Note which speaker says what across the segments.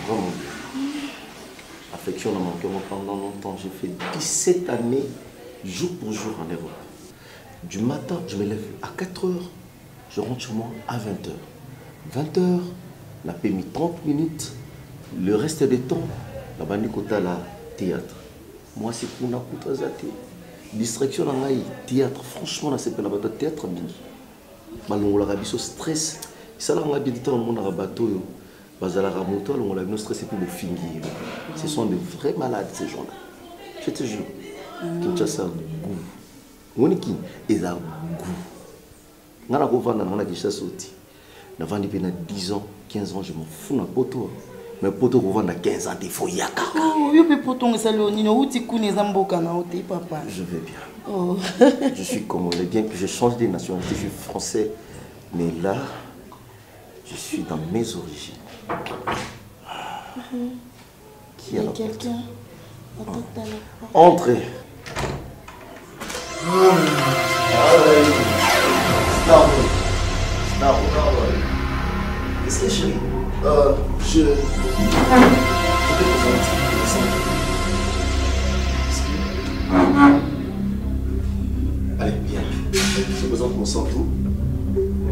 Speaker 1: vraiment bien. Affection n'a manqué pendant longtemps. J'ai fait 17 années, jour pour jour en Europe. Du matin, je me lève à 4 heures, je rentre chez moi à 20 heures. 20 heures, on a mis 30 minutes. Le reste du temps, la bande côté la théâtre. Moi, c'est pour la distraction dans le théâtre. Franchement, c'est pour la théâtre. On a un stress. Ça, on a bien du temps, on a un bateau. On a un stress pour le finir. Ce sont de vrais malades, ces gens-là. Je te jure. Kinshasa, goût. On est qui? Ils ont goût. On a un Kinshasa. On a 10 ans, 15 ans, je m'en fous d'un poteau. Mais poteau qu'on vend à 15 ans, il faut y aller.
Speaker 2: Oh, il y a poteau qui est papa.
Speaker 1: Je vais bien. Oh. Je suis congolais, bien que je change de nationalité, je suis français. Mais là, je suis dans mes origines. Qui est là?
Speaker 2: Quelqu'un.
Speaker 1: Entrez. Qu'est-ce que c'est, chérie? Je te présente allez, bien. Je te présente mon santou.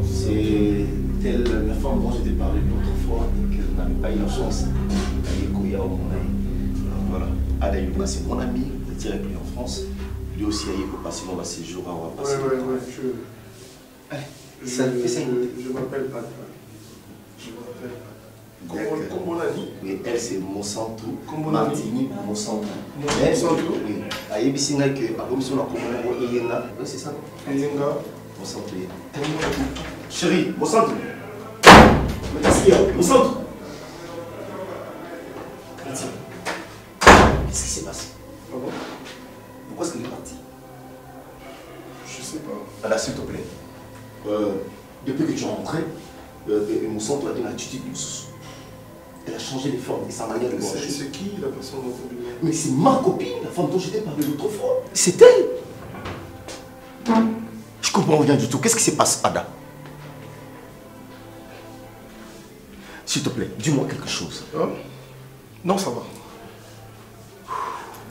Speaker 1: C'est telle la femme dont je t'ai parlé l'autre fois et que je n'avais pas eu la chance d'aller Koya au Monaï. Voilà. Adaïouka, c'est mon ami, il est direct en France. Lui aussi, il peut passer mon séjour à Ouapassi.
Speaker 3: Ouais.
Speaker 1: Allez,
Speaker 3: je m'appelle Pat. Je m'appelle Pat. Comme on a dit.
Speaker 1: Oui, elle c'est Monsanto.
Speaker 3: Martini,
Speaker 1: Monsanto.
Speaker 3: Monsanto.
Speaker 1: Oui. Aïe, Bissina, que à l'homme sur la commune, Eyena. Oui, c'est ça.
Speaker 3: Eyenga.
Speaker 1: Monsanto. Chérie, Monsanto. Mais qu'est-ce qu'il y a? Monsanto. Qu'est-ce qui s'est passé?
Speaker 3: Ah bon?
Speaker 1: Pourquoi est-ce qu'elle est partie?
Speaker 3: Je sais pas.
Speaker 1: Alors, s'il te plaît. Depuis que tu es rentré, Monsanto a donné une attitude de sous. Elle a changé les formes et sa manière de voir.
Speaker 3: C'est qui la personne dont tu parles?
Speaker 1: Mais c'est ma copine, la femme dont je t'ai parlé l'autre fois. C'est elle. Je comprends rien du tout. Qu'est-ce qui se passe, Ada? S'il te plaît, dis-moi quelque chose.
Speaker 3: Hein? Non, ça va.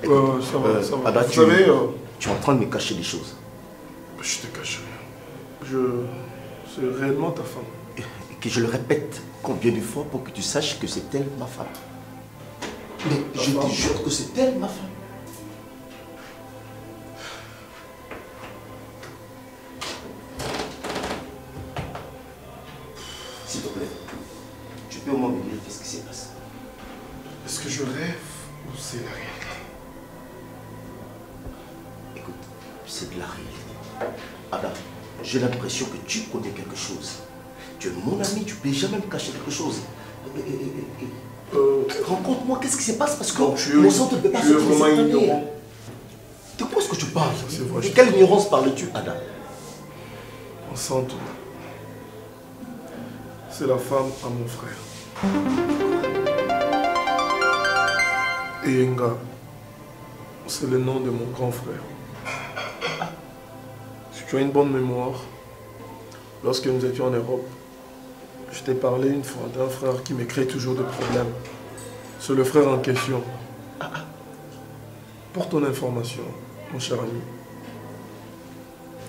Speaker 1: Écoute,
Speaker 3: ça va.
Speaker 1: Ada,
Speaker 3: Vous savez,
Speaker 1: tu es en train de me cacher des choses.
Speaker 3: Je te cache rien. C'est réellement ta femme.
Speaker 1: Et que je le répète combien de fois pour que tu saches que c'est elle ma femme. Mais je te jure que c'est elle ma femme. S'il te plaît, tu peux au moins me dire qu'est-ce qui se passe.
Speaker 3: Est-ce que je rêve ou c'est la réalité?
Speaker 1: Écoute, c'est de la réalité. Ada, j'ai l'impression que tu connais quelque chose. Tu es mon ami, tu ne peux jamais me cacher quelque chose. Raconte-moi qu'est-ce qui se passe parce que mon sang ne peut pas se
Speaker 3: vraiment ignorant.
Speaker 1: De quoi est-ce que tu parles?
Speaker 3: Vrai,
Speaker 1: de quelle ignorance parles-tu, Ada?
Speaker 3: Monsanto. C'est la femme à mon frère. Eyenga. C'est le nom de mon grand frère. Si tu as une bonne mémoire, lorsque nous étions en Europe, je t'ai parlé une fois d'un frère qui me crée toujours des problèmes. C'est le frère en question. Pour ton information, mon cher ami,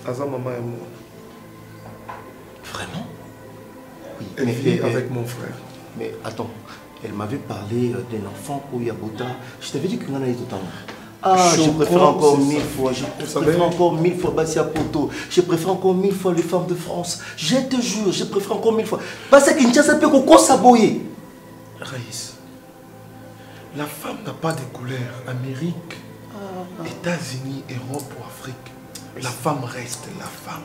Speaker 3: Aza maman et moi.
Speaker 1: Vraiment? Oui.
Speaker 3: Elle vit avec mon frère.
Speaker 1: Mais attends, elle m'avait parlé d'un enfant au Yabota. Je t'avais dit qu'il y en a eu tout à l'heure. Ah, je préfère encore 1000 fois. Je préfère encore 1000 fois Bassia Poto. Je préfère encore 1000 fois les femmes de France. Je te jure, je préfère encore 1000 fois. Parce que Kinshasa peut qu'on s'aboyer.
Speaker 3: Raïs, la femme n'a pas de couleur. Amérique, États-Unis, Europe ou Afrique. La femme reste la femme.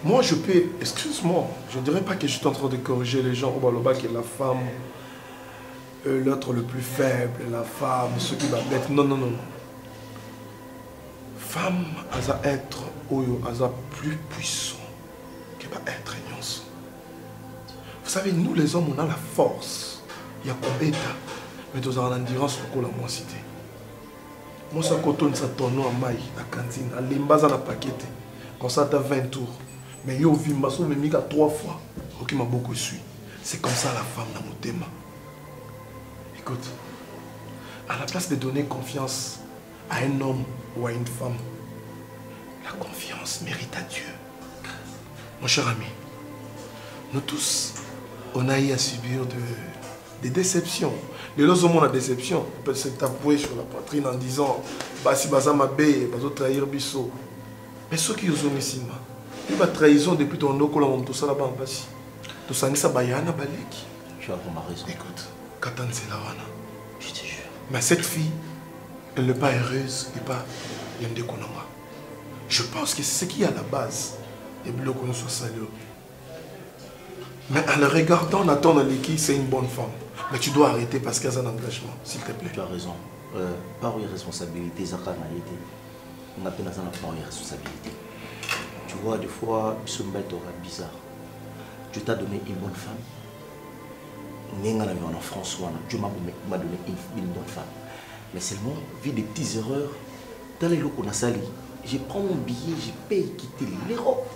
Speaker 3: Moi, je peux... Excuse-moi, je ne dirais pas que je suis en train de corriger les gens au Baloba qui est la femme, l'autre le plus faible, la femme, ce qui va être... Non. Femme, elle va être plus puissant que va être ignorant. Vous savez, nous les hommes, on a la force. Il y a combien mais nous avons l'endurance pour la moi cité. Moi, ça cotonne ça tonneau à maille, à cantine, à l'imbaza na paquete. Comme ça, tu as 20 tours. Mais yo vimbaso me mika 3 fois. Ok, m'a beaucoup suivi. C'est comme ça la femme dans mon thème. Écoute, à la place de donner confiance à un homme ou à une femme, la confiance mérite à Dieu. Mon cher ami, nous tous, on a eu à subir des déceptions. Les autres ont la déception. On peut se taper sur la poitrine en disant Basi Bazama B, Bazo trahir Bisso. Mais ceux qui ont ici, il va trahison depuis ton nom, tout ça là-bas en Basi. Tout ça, ça bayana baleki.
Speaker 1: Tu as vraiment raison.
Speaker 3: Écoute, Katan c'est la wana.
Speaker 1: Je te jure.
Speaker 3: Mais cette fille, elle n'est pas heureuse et pas Yende Konanga. Je pense que c'est ce qui est à la base des blocs qu'on soit salués. Mais en le regardant, on attend qui c'est une bonne femme. Mais tu dois arrêter parce qu'elle a un engagement, s'il te plaît.
Speaker 1: Tu as raison. Par une responsabilité, Zaka n'a été. On a peine à prendre une responsabilité. Tu vois, des fois, ce maître aura bizarre. Dieu t'a donné une bonne femme. En France, Dieu m'a donné une bonne femme. Mais seulement, vu des petites erreurs, dans les locaux, je prends mon billet, je paye quitter l'Europe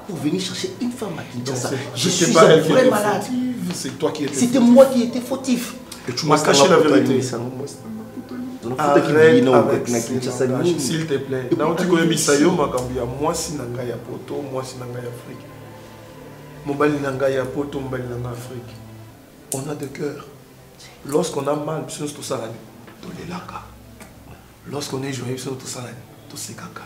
Speaker 1: pour venir chercher une femme à Kinshasa. Je suis un vrai malade.
Speaker 3: C'est toi qui étais
Speaker 1: C'était moi qui étais fautif.
Speaker 3: Et tu m'as caché la vérité. Arrête avec s'il te plaît. Moi si nanga ya poto, moi si nanga ya Afrique. Mobali nanga ya poto, mobali nanga Afrique. On a de cœur. Lorsqu'on a mal, tout ça lorsqu'on est joyeux, tout ça tout c'est caca.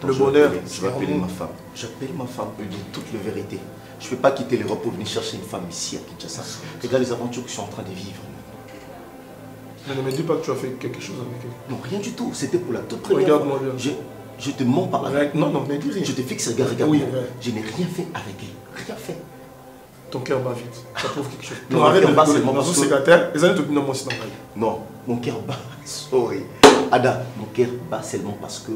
Speaker 3: Le bonheur,
Speaker 1: je vais appeler ma femme. J'appelle ma femme pour lui dire toute la vérité. Je ne peux pas quitter l'Europe pour venir chercher une femme ici à Kinshasa. Regarde les aventures que je suis en train de vivre.
Speaker 3: Mais ne me dis pas que tu as fait quelque chose avec elle.
Speaker 1: Non, rien du tout. C'était pour la toute première fois.
Speaker 3: Regarde-moi bien.
Speaker 1: Je te mens par là.
Speaker 3: Non, non, mais dis rien.
Speaker 1: Je te fixe, regarde.
Speaker 3: Oui,
Speaker 1: je n'ai rien fait avec elle. Rien fait.
Speaker 3: Ton cœur bat vite. Ça prouve quelque chose.
Speaker 1: Non, arrête de battre seulement parce
Speaker 3: que...
Speaker 1: Non, mon cœur bat. Sorry. Ada, mon cœur bat seulement parce que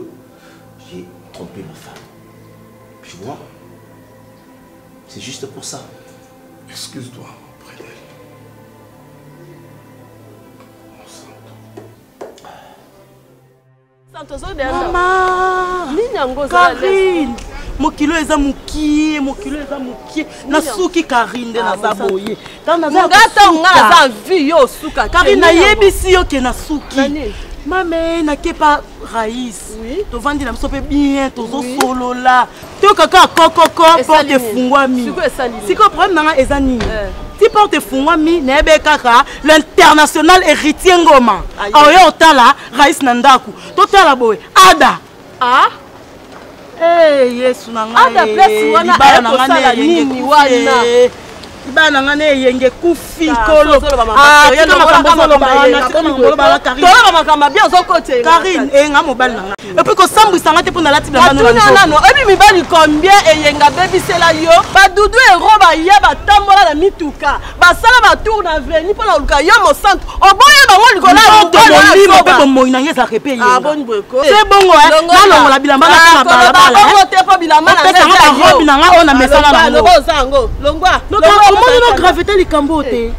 Speaker 1: j'ai trompé ma femme. Tu vois? C'est juste pour ça.
Speaker 3: Excuse-toi auprès d'elle.
Speaker 2: Maman, Karine, mokilo eza mukie, na suki Karine na zaboye.
Speaker 4: Ngata nga za vi yo suka.
Speaker 2: Karine na yebisi yo ke na suki. Mame na kepa Raïs.
Speaker 4: Oui.
Speaker 2: To vandi na msope bien, tozo solo la. To kaka kokoko porte fungwami. Siko problème nanga eza nini? Si porte fungwami na ebe kaka l'international héritier ngoma. Ayo otala Raïs nandaku. To tala boy. Ada.
Speaker 4: Ah?
Speaker 2: Eh Yesu nanga.
Speaker 4: Ada place wana ekosala nini wana?
Speaker 2: Ibana ngane yenge kufi kolo.
Speaker 4: Ah, tika makambo wana, tika makambo bien zo côté.
Speaker 2: Karine, nga mobali nanga. Et puis ko sambwisa ngate pona lati blanc
Speaker 4: non non, et puis mibali combien eyenga baby sela yo, ba dudu e roba ya ba tambola na mituka. Ba sala ba tour na veni pona luka yo mo centre. Oboye ba ngoli kola
Speaker 2: mo pe mo ina ngeza repe
Speaker 4: ah bon bweko.
Speaker 2: C'est bon na longola bilamba na balabala.
Speaker 4: Ba te po bilamba na
Speaker 2: ngeza yo. Robi nanga ona mesala na ngo.
Speaker 4: Longwa longwa.
Speaker 2: Comment nous gravité les cambote?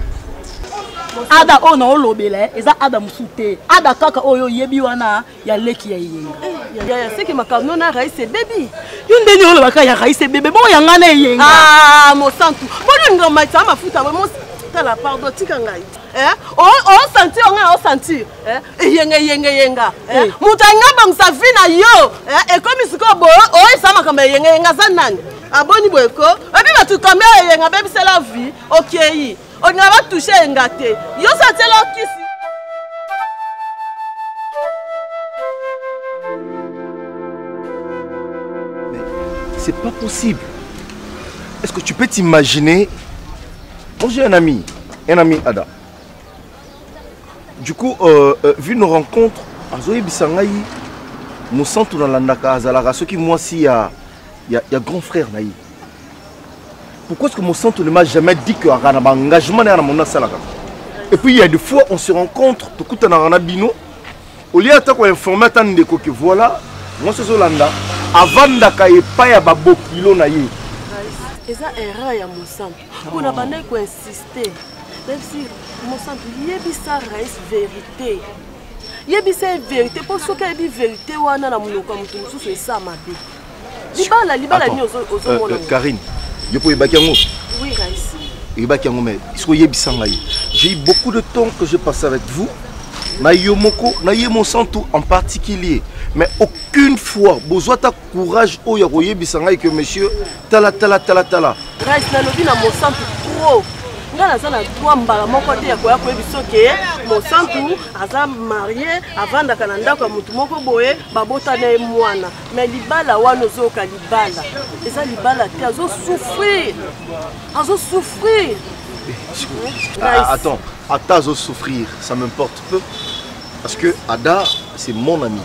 Speaker 2: Ada ona olobela eza Ada musute. Ada kaka oyo yebi wana ya leki ya yenga.
Speaker 4: Ya c'est que makamno na Raïs c'est bébé.
Speaker 2: Yunde ni olobaka ya Raïs bébé bon ya ngana yenga.
Speaker 4: Ah mo santu. Bon nga maita mafuta mo tala pardon tika ngai. On sentir on sentir yenga mutanga bangsa vina yo et comme siko bo o sama kama yenga zanani aboni bweko abi batu kama yenga baby c'est la vie OK on va toucher ngate yo satelo kisi.
Speaker 1: Mais c'est pas possible. Est-ce que tu peux t'imaginer? Moi j'ai un ami Ada. Du coup, vu nos rencontres, Azoé Bissangaï, mon centre dans l'Andaka, Azalara, ce qui moi aussi, il y a grand frère Naï. Pourquoi est-ce que mon centre ne m'a jamais dit qu'il y a un engagement dans mon salaka? Et puis il y a des fois, on se rencontre, tout le temps, on a bino. Au lieu de informer que voilà, moi c'est Zolanda, avant d'aka et pas ya babo kilo Naï.
Speaker 4: Et ça erreur ya mon centre. On a pas insister. Même si mon centre, il y a Raïs vérité. Il y a vérité. Pour ce qu'il y a une vérité, on a c'est ça ma vie. Libala ni aux
Speaker 1: Karine, je peux y baquer un mot.
Speaker 4: Oui, Raïs.
Speaker 1: J'ai eu beaucoup de temps que j'ai passé avec vous. Naïmoko, Naïmo Santou en particulier. Mais aucune fois, besoin de courage, que monsieur, tala.
Speaker 4: Rice na lobi na Monsanto trop. Nga na zana trois mbala moko te ya koya ko biso ke Monsanto aza marié avanda kana ndako mutu moko boye babota na mwana. Mais libala wana zoka libala. Eza libala te azo souffrir.
Speaker 1: Attends, azo souffrir, ça m'importe peu. Parce que Ada, c'est mon ami.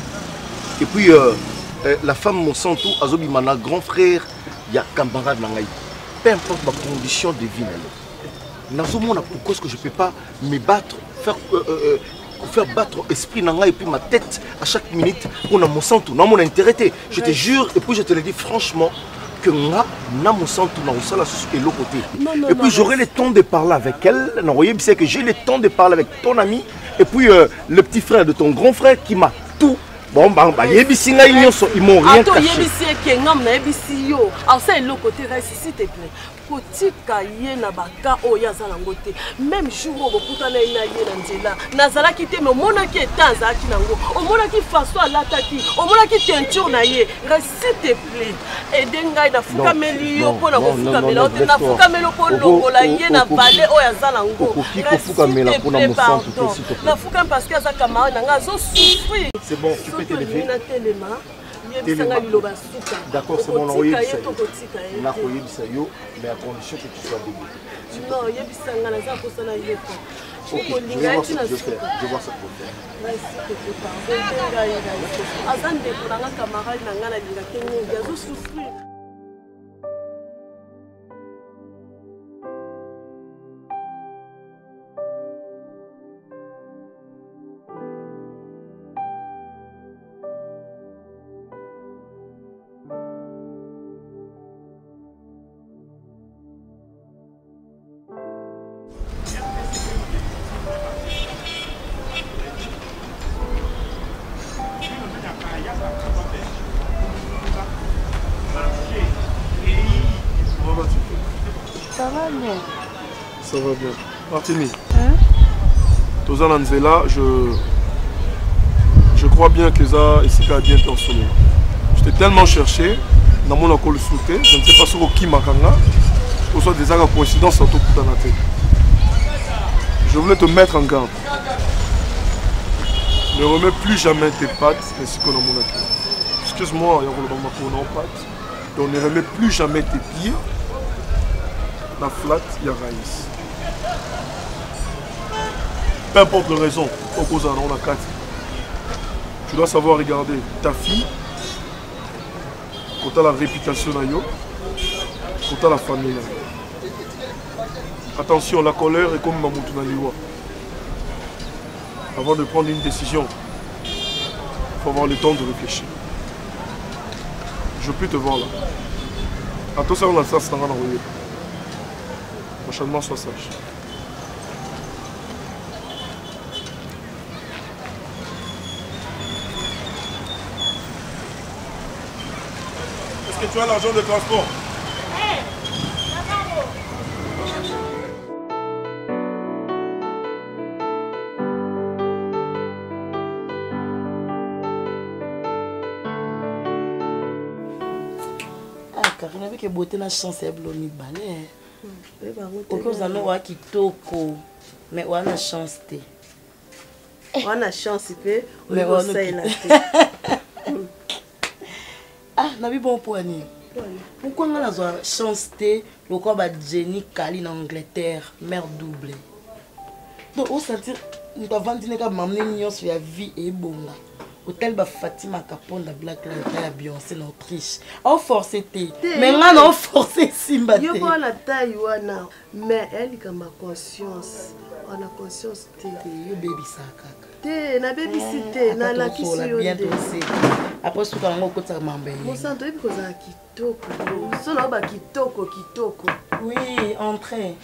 Speaker 1: Et puis, la femme Monsanto, Azobi Mana, grand frère, il y a camarade Nangaï. Peu importe ma condition de vie, pourquoi est-ce que je ne peux pas me battre, faire battre l'esprit Nangaï et puis ma tête à chaque minute pour Monsanto, non mon intérêt. Je te jure, et puis je te le dis franchement, que nga na Monsanto na osala et l'autre côté. Et puis j'aurai le temps de parler avec elle. Non, voyez, c'est que j'ai le temps de parler avec ton ami et puis le petit frère de ton grand frère qui m'a tout. Bon, ils m'ont rien caché.
Speaker 4: S'il te plaît. Kotika ye na baka oya za nango te même jour o bokuta na ina ye na nzela nazala ki te me mona ki etanza ki nango o mona ki faso alata ki o mona ki teinture na ye s'il te plaît edenga na fuka meli yo pona ko fuka mela o te na fuka melo ko longola ye na vale oya za nango
Speaker 1: ko fuka mela pona Monsanto
Speaker 4: na fuka parce que za camarade nanga zo souffrir.
Speaker 1: C'est bon, tu peux te lever.
Speaker 4: D'accord, c'est bon, on
Speaker 1: mais à condition que tu sois debout.
Speaker 4: Non, il y a
Speaker 1: je vais voir ça pour faire.
Speaker 4: Ça va bien.
Speaker 3: Ça va bien. Martini. Tozan Anzela, je crois bien que ça ici a bien personne. Je t'ai tellement cherché dans mon école souté, je ne sais pas sur qui m'a kanga. Pour ça des coïncidences sur tout dans la tête. Je voulais te mettre en garde. Ne remets plus jamais tes pattes ainsi que dans mon accueil. Excuse-moi, il y a un pattes. Donc ne remets plus jamais tes pieds. La flat, il y a raïs. Peu importe la raison, au cause on a 4. Tu dois savoir regarder ta fille, quand tu as la réputation, quand tu as la famille. Attention, la colère est comme Mamoutou Naliwa. Avant de prendre une décision, il faut avoir le temps de réfléchir. Je ne veux plus te voir là. Attention, on a ça, c'est un envoyé. Prochainement, sois sage. Est-ce que tu as l'argent de transport?
Speaker 2: Karine, avec la beauté, la chance est blonde, balai. Au cas où on a kitoko, mais on a chance.
Speaker 4: On a chance, mais on a
Speaker 2: ah, n'a pas bon poignet. Pourquoi on a la chance de le corps de Jenny Kali en Angleterre, mère double. Donc, on sentir, nous avons dit que m'amener une sur la vie et bon là. Hôtel ba Fatima Capone da Black Lives la Beyoncé en Autriche. On forcé té. Mais on a forcé Simba té.
Speaker 4: Yo ko na taille wana, mais elle comme conscience. On a conscience té.
Speaker 2: Yo baby ça kaka.
Speaker 4: Té na baby cité na la qui sur
Speaker 2: bien dossé. Après tout quand on kota mambe.
Speaker 4: Mon santo ebi ko za kitoko. So na ba kitoko.
Speaker 2: Oui, entrez.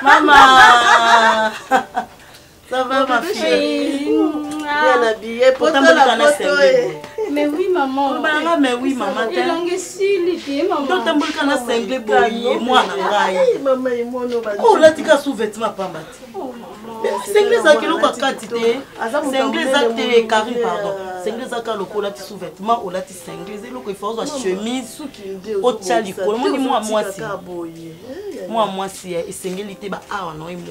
Speaker 2: Maman. Ça va ma fille?
Speaker 4: Bien habillée, pour la photo.
Speaker 5: Mais oui, maman.
Speaker 2: Mais oui, maman.
Speaker 5: Et langue si maman.
Speaker 2: Donc, t'as voulu qu'on a cinglé boy, moi, maman, et moi, oh, là, tu as sous-vêtement, pas battu. Cinglé, ça, qui l'ont pas quantité. Cinglé, ça, t'es carré, pardon. Cinglé, ça, quand là, tu sous-vêtement, ou là, tu cinglé, c'est là qu'il faut avoir chemise, au tchali, moi, si, et cinglé, il était, ah, non, il m'a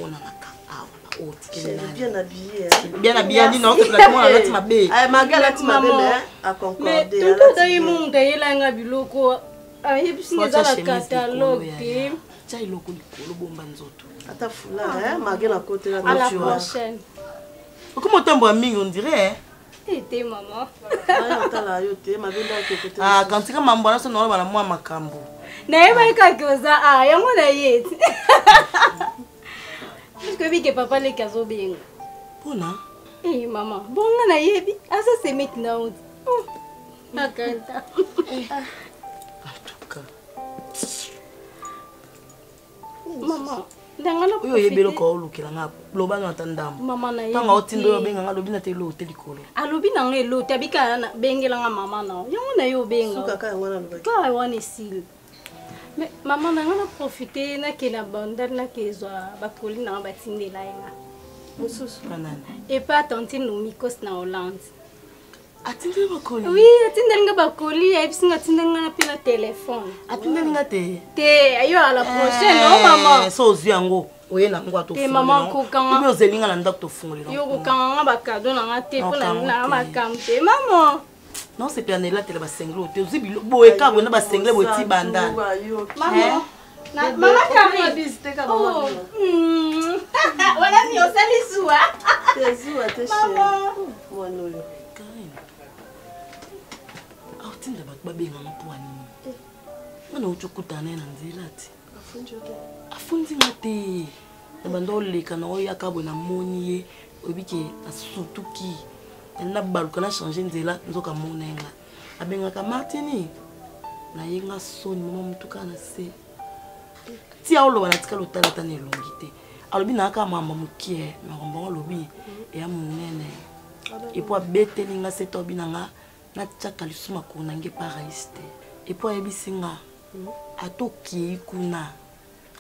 Speaker 4: bien habillé.
Speaker 2: Bien habillé, non, c'est la moi, là, tu m'as bé.
Speaker 4: Magal, tu m'as bé, à concorder.
Speaker 5: Mais tout le temps, il m'a dit, il a un biloko. Ah, il y a un catalogue.
Speaker 2: Tiens, il a un bombanzoto.
Speaker 4: Attends, là, Magal à côté là.
Speaker 5: À la prochaine.
Speaker 2: Comment t'as un on dirait?
Speaker 5: T'es maman.
Speaker 2: Ah, quand tu as un bon, c'est normal, moi, ma cambo.
Speaker 5: N'est pas quelque chose. Ah, il y a mon aïe. Parce que papa les casos bien.
Speaker 2: Bon,
Speaker 5: eh maman, bon on a yebi. Ah ça c'est maintenant. Nakanta. Maman, ndangana ko.
Speaker 2: Yo yebelo ko lukila nga. Loba nga tandam.
Speaker 5: Maman na yebi.
Speaker 2: Tanga otindo yo benga nga lobi na te lo telikolo.
Speaker 5: Alobi na nga lo tabika na bengela nga mama na. Yango na yo benga.
Speaker 4: Suka ka ngwana lo.
Speaker 5: Ka wana sil. Mais maman n'a pas profité na que la bande na que zoa bakoli na batinde la nga.
Speaker 4: Mususu
Speaker 2: banana.
Speaker 5: Et pas tante no mikos na Hollande.
Speaker 2: Atinde bakoli.
Speaker 5: Oui, atinde nga bakoli, et puis nga atinde nga na pela téléphone.
Speaker 2: Atinde nga te.
Speaker 5: Te, ayo à la prochaine, non maman.
Speaker 2: So ziango. Oye na ngwa to
Speaker 5: fungula. Te maman ko kanga.
Speaker 2: Ibo zelinga na ndako to fungula.
Speaker 5: Yo ko kanga ba cadeau na nga te pona na ba kamte. Maman.
Speaker 2: Non, c'est bien là, tu as basenglo. Tu as dit, boé, car on a basenglo, boé, banda.
Speaker 5: Maman, maman, carré. Oh, voilà, ni au salisua.
Speaker 4: T'es zoua, t'es chez. Moi, non.
Speaker 2: Ah, tu n'as pas bien en poignée. On a autre coup d'année dans le zélati. Afundi mate. Abandole, quand y a cabo na monier, obiki, a surtout qui. Na baluka na changer nzela nzoka monenga abenga ka Martini na yenga soni mama mutuka na se ti awlo wana tika lotala tane longité alobi na ka mama mukie na rombo lobi e ya munene e po betelinga seto binanga na tchaka lisuma ko nange paraiste e po ebisinga atoki kuna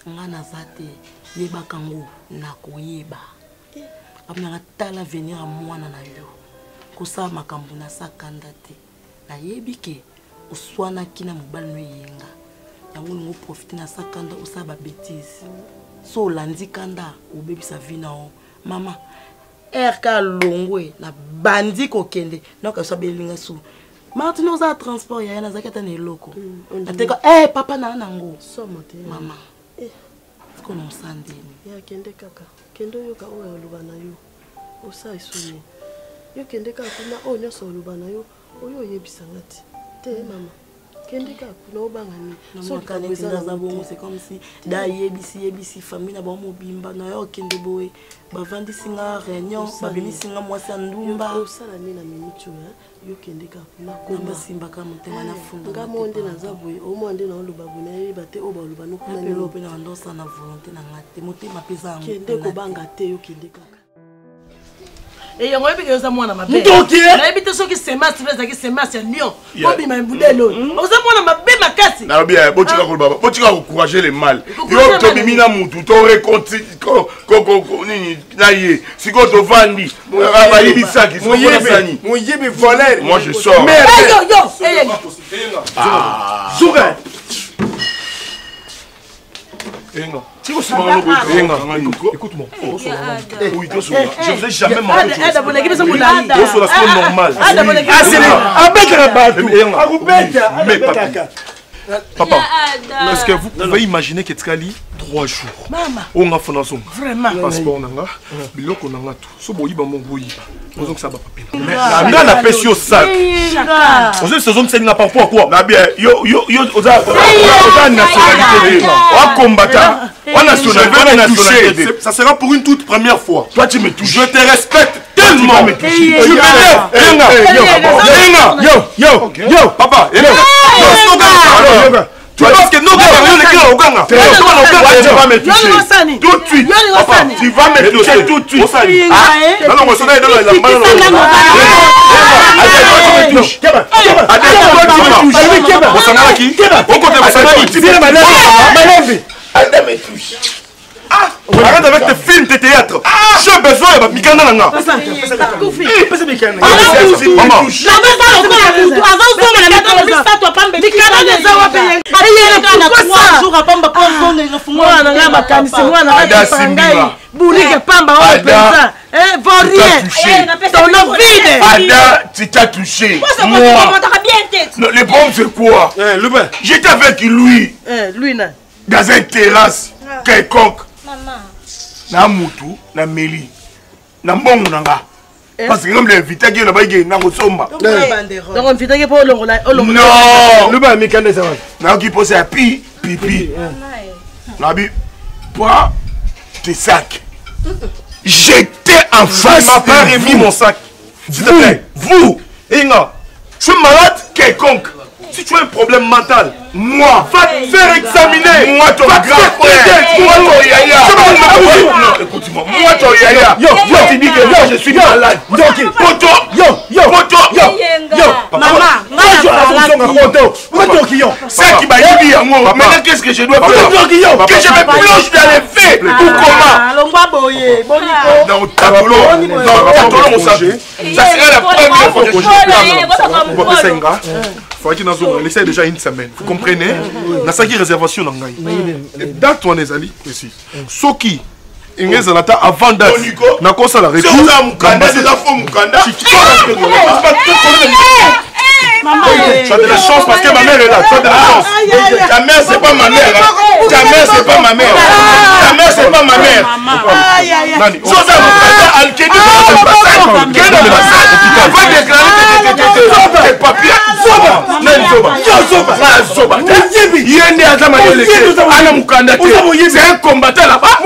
Speaker 2: ngana zate yeba kango na koyeba abna tala venir a mwana na yo kosa makambo na sakanda te na yebike uswana kina mobali no yenga yango ngo profiter na sakanda usaba bêtise so landi kanda obebisa vina o mama RK longwe na bandi ko kende noka sabelinga su Martin oza transport ya na zakata ne loko ateka papa na nango
Speaker 4: somo te
Speaker 2: mama ko no sandeni
Speaker 4: ya kende kaka kendo yo ka oya lubana yo osa isuni yo kende ka kuna o nyoso lubana yo oyo yebisa ngati te mama kende ka kuna obangani
Speaker 2: so kaneza za bongo c'est comme si da yebisi famille na ba mobimba na yo kende boy bavandi singa réunion babimi singa mwasi ndumba
Speaker 4: osala nina mimichu yo kende ka kuna
Speaker 2: komba simba ka motema na funda
Speaker 4: ngamonde na zaboy o monde na lubabu na yeba te o ba lubana kuna
Speaker 2: ni lope na ndosa na volonté na ngate motema pesa
Speaker 4: kende ko banga te yo kende ka.
Speaker 6: Et on va bien ça moi na ma belle. Na ebite so ki semestre za ki semestre Lyon. Bobi ma mbudelo. On ça moi na ma belle makasi.
Speaker 3: Na bien, botika ko baba. Botika ko encourager les mal. Yo to bimina mutu to réconcile ko nini na ye. Siko to vandi. Ba yibisa ki so na sani.
Speaker 7: Mon yebe voleur.
Speaker 3: Moi je sors.
Speaker 7: Zoura.
Speaker 3: Écoute-moi. Oui, je ne vais jamais m'en Papa, est-ce que vous pouvez imaginer que Tkali 3 jours? On a fait vraiment passeport nanga, biloko nanga tout. So boyiba mon boyiba. Donc ça va pas bien. Mais la pression sac. On sait saison c'est n'a pas pourquoi. Na bien, yo oza nationalité. On combattant. On nationalité. Ça sera pour une toute première fois. Toi tu me touches. Je te respecte tellement. Tu m'énerves. Yo, papa. Tu penses que nous tu vas me toucher tout de suite. Papa, tu vas me toucher tout de suite. Non, bosangalaki okote bosangalaki
Speaker 7: Ada me touche.
Speaker 3: Arrête avec tes films, tes théâtres. J'ai besoin de Mikanda Nanga.
Speaker 7: Ada, tu t'as touché. Moi. Le problème c'est quoi? J'étais avec lui. Dans une terrasse quelconque. Na mutu na meli na mbongo nanga parce que comme l'invité qui là-bas il na kosomba
Speaker 6: donc invité qui pour
Speaker 7: non
Speaker 3: le ba Mikanda ça
Speaker 7: na qui pose à pipi na bi pas tes sacs j'étais en face
Speaker 3: m'a pas remis mon sac s'il te plaît
Speaker 7: vous
Speaker 3: Inga je suis malade quelconque si tu as un problème mental
Speaker 7: moi
Speaker 3: va te faire examiner
Speaker 7: moi ton grand frère moi ton yaya non écoute-moi moi ton yaya
Speaker 3: yo tu dis que je suis malade
Speaker 7: poto
Speaker 3: maman
Speaker 7: ça qui m'a dit maintenant qu'est-ce que je dois faire que je me plonge dans les faits ou comment dans ta boulot mon sac ça serait la première fois que je
Speaker 3: faut qu'il nous essaie déjà une semaine. Vous comprenez? Na saki réservation dans ngai. Date toi nezali précis. Soki ingeza nata avant date. Na kosa la recours.
Speaker 7: C'est ça mukanda c'est la fois mukanda.
Speaker 3: Maman, tu as de la chance parce que ma mère est là. Tu as de la chance.
Speaker 7: Ta mère c'est pas ma mère. Ta mère c'est pas ma mère. Ta mère c'est pas ma mère.
Speaker 3: Nani?
Speaker 7: C'est ça mukanda alkedi c'est pas ça. Quel est le passage? On va déclarer tes papiers. C'est un combattant là-bas.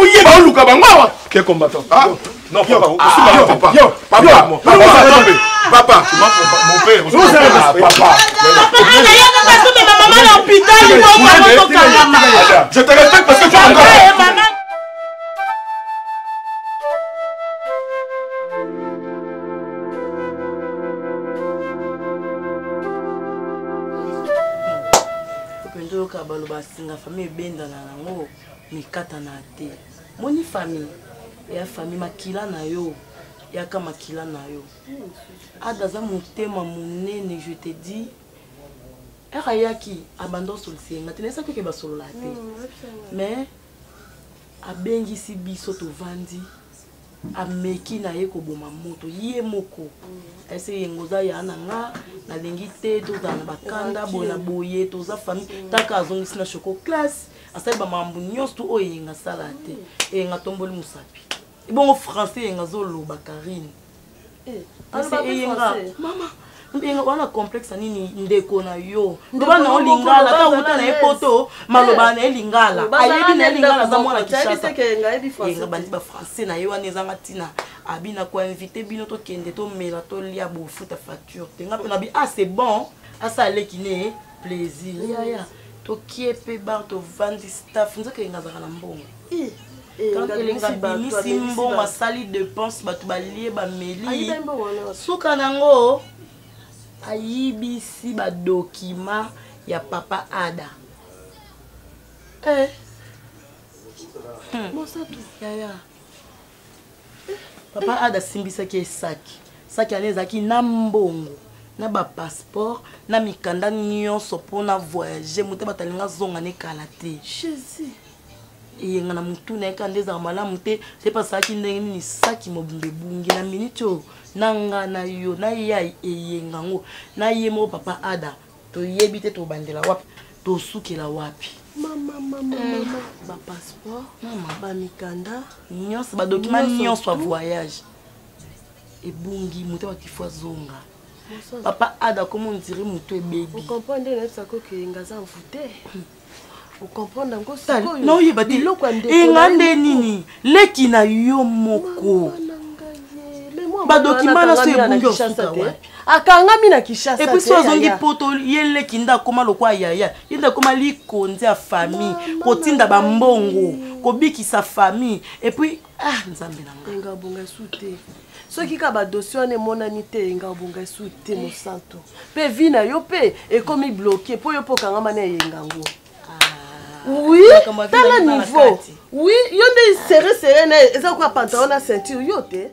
Speaker 3: Quel combattant?
Speaker 7: Non, papa, mon père, je te respecte parce que tu es
Speaker 2: la famille benda na nango mikata na te moni famille ya famille makila na yo ya ka makila na yo adaza motema monene je te dis erayaki abando solsenga te nesa ke ba solola te mais abengisi biso to vandi ameki na ye ko boma moto ye moko ese yengoza ya nanga na lengi te to za na bakanda bona boye to za famille taka azongisi na choko classe asali ba mambu nyos to oyenga sala te e nga tomboli musapi ibongo français yenga zolo bakarine mama Mbinga wana complexe nini ndeko na yo ndoba na olingala ta uta na epoto maloba na elingala ayebi na elingala za mwana kishasa yenga bandi ba français na yo wana ezanga tina abina ko inviter bino to kende to mela to lia bo futa facture tenga pe na bi ah c'est bon asa lekine plaisir ya to kiepe bar to vandi staff nzaka yenga za na mbongo quand elenga bimisi mbongo asali dépense batu balie ba meli suka nango ayibisi ba document ya papa Ada Mosatu ya papa Ada simbisa ki saki anezaki na mbongo na ba passeport na mikanda nyonso pona voyager muté batalinga zonga ne kala te Jésus yenga na mutu na kandeza malamu te c'est pas ça qui ni saki mobumbe bungi na minito nanga na yo na ya eyenga ngo na yemo papa Ada to yebite to bandela wapi to sukela wapi mama ba passeport mama ba mikanda nyonso ba document nyonso voyage et bungi muté wa kifwa zonga papa Ada comment on dirait mutu e baby
Speaker 4: vous comprenez ça que ngaza envoûté. Vous comprenez encore
Speaker 2: ça? Non, il va dire. Et ngande nini? Leki na yo moko. Ba document na so ebungi osuka wapi?
Speaker 4: Akanga mina kishasa.
Speaker 2: Et puis so zongi poto yele kinda koma lokwa yaya. Yinda koma likonzi ya famille, kotinda ba mbongo, kobiki sa famille. Et puis nzambe nanga.
Speaker 4: Nga bonga soute. soki ka ba dossier ne monani te nga bonga souté mon santo pe vina yo pe et comme il bloqué po yo pokanga mané yengango oui tala niveau oui yo ndé serré na eza quoi pantalon na ceinture yo te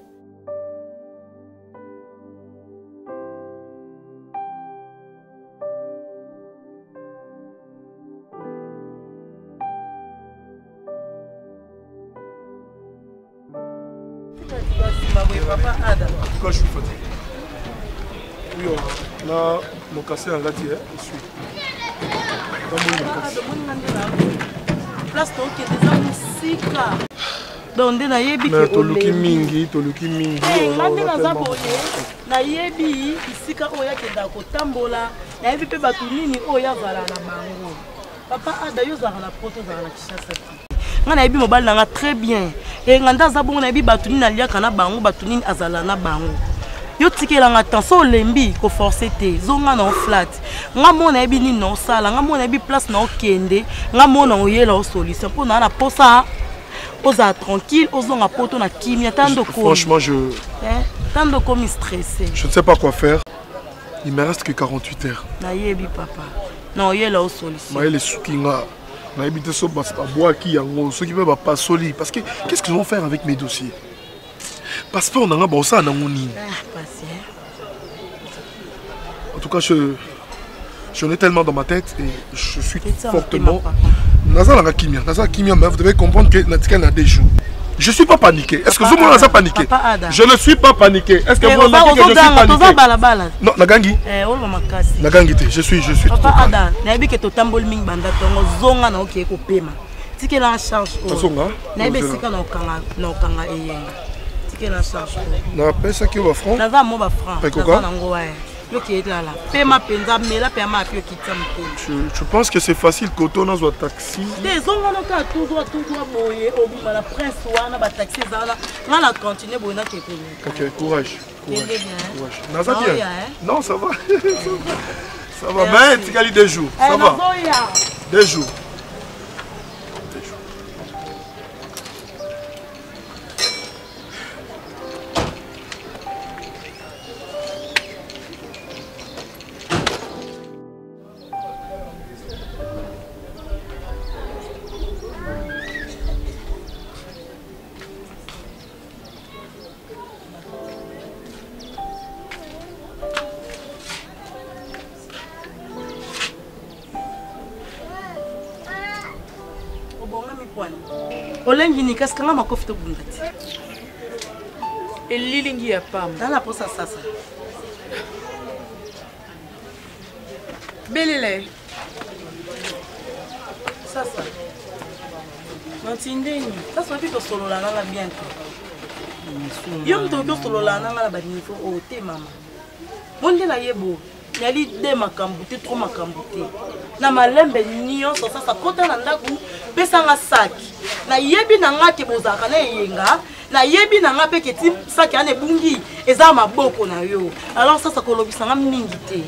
Speaker 3: Papa Adam. Quand je suis fatigué. Oui, on a mon cassé en gâtier, je suis.
Speaker 2: Place qui est déjà musique. Donc, na yebi
Speaker 3: ke toluki mingi.
Speaker 2: Ngande na zaboye. Na yebi isika oya ke da kotambola. Na yebi pe batu nini oya zala na bango. Papa Ada yo zala na poto zala na Kinshasa. Ngana yebi mobile na très bien. Et nganda zabongo na yebi batu nini aliaka na bango, batu nini azala na bango. Yo tikela nga tanso lembi ko forcer te. Zonga na flat. Nga mona yebi ni no sala, nga mona yebi place na okende, nga mona oyela o solution pour na posa. Oza tranquille, ozonga poto na kimia tando ko.
Speaker 3: Franchement,
Speaker 2: tando ko mi stressé.
Speaker 3: Je ne sais pas quoi faire. Il me reste que 48 heures.
Speaker 2: Na yebi papa. Non, oyela o solution.
Speaker 3: Ma les soukinga. Na habité so ba bois qui yango, ceux qui veulent pas soli parce que qu'est-ce qu'ils vont faire avec mes dossiers? Passeport nanga ba ça na ngoni. En tout cas, j'en ai tellement dans ma tête et je suis fortement. Nazala Kimia, mais vous devez comprendre que Natika n'a des jours. Je ne suis pas paniqué. Est-ce que vous m'avez paniqué? Je ne suis pas paniqué. Est-ce que vous m'avez dit que je suis paniqué? Non, Nagangi. Nagangi, je suis
Speaker 2: Papa Ada, nabi que to tambol ming banda tongo zonga na okie ko pema. Tike la charge ko.
Speaker 3: Zonga.
Speaker 2: Nabi sika na okanga eyenga. Tike la charge ko.
Speaker 3: Na pesa ki ba franc?
Speaker 2: Na za mo ba franc.
Speaker 3: Pekoka.
Speaker 2: Na ngo wae. Yo ki etla la. Pema penza mela pema apio kitam ko.
Speaker 3: Je pense que c'est facile koto na zo taxi.
Speaker 2: Des zonga no ka tout droit boye obi la prince wana ba taxi zala. Na la continuer boye na ke ko.
Speaker 3: OK, courage. Courage. Naza bien. Non, ça va. Ça va, mais tu gagnes 2 jours. Ça va. 2 jours.
Speaker 2: Olengi ni kaska nga makofi to bundati.
Speaker 6: Elilingi ya pam.
Speaker 2: Dala posa sasa.
Speaker 6: Belele.
Speaker 2: Sasa.
Speaker 6: Matindeni.
Speaker 2: Sasa wapi to solo la nga bien ko. Yo mto to solo la nga la ba niveau o te mama. Bonde na yebo. Nyali de makambute trop makambute. Na malembe nyonso sasa kota na ndaku pesa nga saki. Na yebi na nga ke bozaka na yenga. Na yebi na nga pe ke ti saki ane bungi eza maboko na yo. Alors sasa ko lobisa nga mingi te.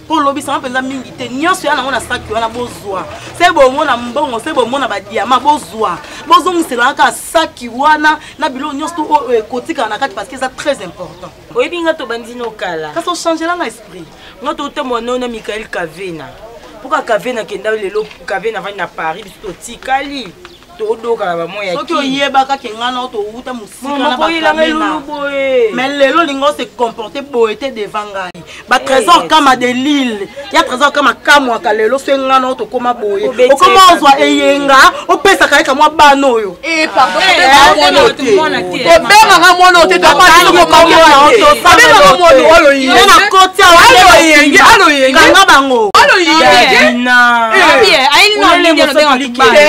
Speaker 2: Ko lobisa nga penza mingi te. Nyonso ya na ngona saki wana bozwa. Se bo mona mbongo, se bo mona ba diamant bozwa. Bozo musela ka saki wana na bilo nyonso kotika na kati parce que c'est très important.
Speaker 6: Oyebi nga to bandino kala.
Speaker 2: Ka so changer la esprit.
Speaker 6: Nga to te mono na Michael Kavena. Pourquoi Kavena kenda lelo Kavena va na Paris to tikali. Todo kala moya ki.
Speaker 2: Soki oyeba ka kengana to uta musika na ba
Speaker 6: boye.
Speaker 2: Mais lelo lingo se comporter boete devant ngai. Ba trésor kama de Lille. Ya trésor kama kamwa ka lelo so ngana to koma boye. O koma ozwa eyenga, o pesa ka ka mwa bana oyo.
Speaker 6: Pardon.
Speaker 4: Obema nga mwana ote to pa no ko mwana oto. Obema nga mwana oyo yenge.
Speaker 2: Na kotia
Speaker 4: Alo yenge.
Speaker 2: Kanga bango.
Speaker 4: Alo yenge.
Speaker 6: Na.
Speaker 2: Bien,
Speaker 6: ayi no nini no benga tubana.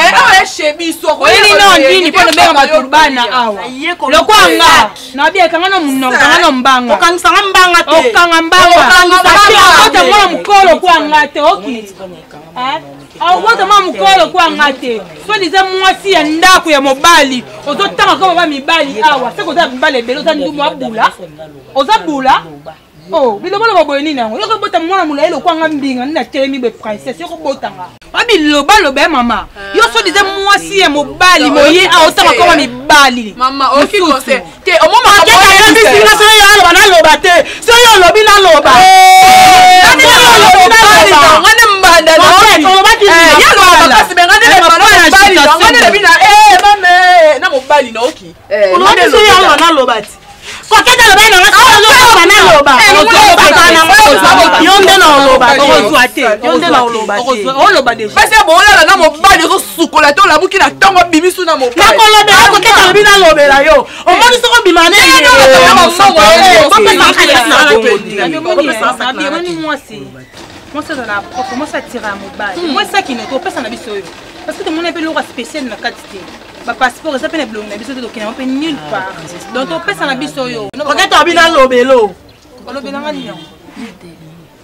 Speaker 4: Chemise
Speaker 6: Oyi no nini po benga tubana awa. Lokwanga. Na bia kanga no munonga, kanga no mbanga.
Speaker 2: Okangisa mbanga te.
Speaker 6: Okanga mbanga. Okota mwana mukolo kwanga te oki. Okota mwana mukolo kwanga te. So dize mwasi ya ndako ya mobali. Ozotanga kama ba mibali awa. Se koza mibali ebelo za ndumu abula. Ozabula. Oh, biloba loba boyeni nango. Yoko bota mwana mulayi lokwanga mbinga nina telemi be princesse yoko botanga. Abi loba loba mama. Yo so disait moi si ya mobali moye a otanga koma mibali.
Speaker 4: Mama, oki conseil. Te o mama
Speaker 2: ka boyeni bisinga so yo aloba na loba te. So yo lobi na loba. Ani na lobi na loba.
Speaker 4: Ngane mbanda na. Ya loba kasi ngane le mobali. Ngane le bina mame na mobali na oki.
Speaker 2: Ngane so yo aloba na loba ti. Koketa loba na ngasa loba na loba. Yonde na loba. Yonde na loba.
Speaker 6: O loba déjà.
Speaker 4: Parce que bon là na mobali so sukola to la muki na tongo bimisu na mobali.
Speaker 2: Na koloba koketa lobi na loba la yo. O moni so ko bimane.
Speaker 6: Moi ça dans la comment ça tire à mobile. Moi ça qui ne peut pas ça na biso yo. Parce que tout le monde a un peu spécial na quantité. Ba passeport ça peine bleu na biso to kina on peut nulle part. Donc on peut ça na biso yo.
Speaker 2: Koketa lobi na lobelo.
Speaker 6: Lobela ngani yo.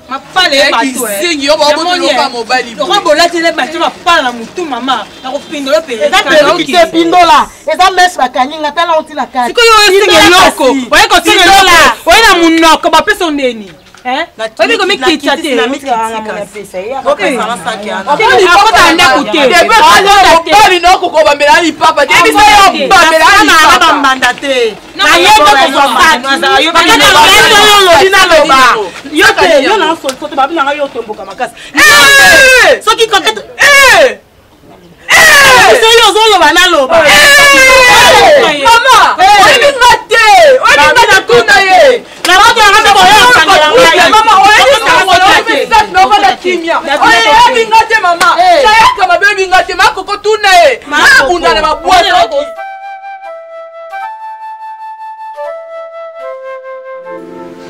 Speaker 6: Ma pale ba to eh.
Speaker 4: Singi yo ba boto loba mobali.
Speaker 6: Robo la tele ba tuma pala na mutu mama. Na ko pindola pe.
Speaker 2: Eza pe ki te pindola. Eza mes ba kaninga tala onti la kati.
Speaker 6: Siko yo singi loko. Oye ko singi loko. Oye na munoko ba peso ndeni. Hein? Oye ko miki tchate.
Speaker 2: Na miki anga mona pesa.
Speaker 6: Okay.
Speaker 2: Okoli
Speaker 6: papa anda kote.
Speaker 4: Debe mobali no ko ba mela ni papa. Debe so yo ba mela ni
Speaker 2: na
Speaker 4: papa.
Speaker 2: ba mbanda te.
Speaker 6: Na yendo ko so fat.
Speaker 2: Yo ba na loba. Yo te yo na so kote ba bina yo tomboka makasi. Soki koketa yo zo loba na loba.
Speaker 4: Mama, oye ngate. Oye ngate tuna ye.
Speaker 2: Na bato ya ngate boyo sangela ngai.
Speaker 4: Mama, oye ngate no la kimia. Oye ngate mama. Chaya kama baby ngate makoko tuna ye. Ma bunda na mabwato.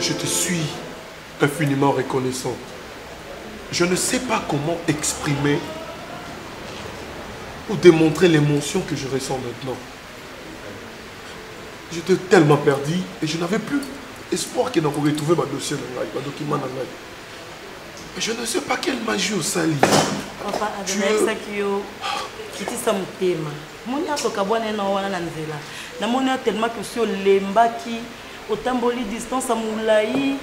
Speaker 3: Je te suis infiniment reconnaissant. Je ne sais pas comment exprimer ou démontrer l'émotion que je ressens maintenant. J'étais tellement perdu et je n'avais plus espoir qu'il n'aurait retrouvé ma dossier, ma document. Mais je ne sais pas quelle magie au sali.
Speaker 2: Papa, adonai yo kitisa mutema. Moni akoka bwana na wana na nzela. Na moni tellement que sur lembaki otamboli distance amulai.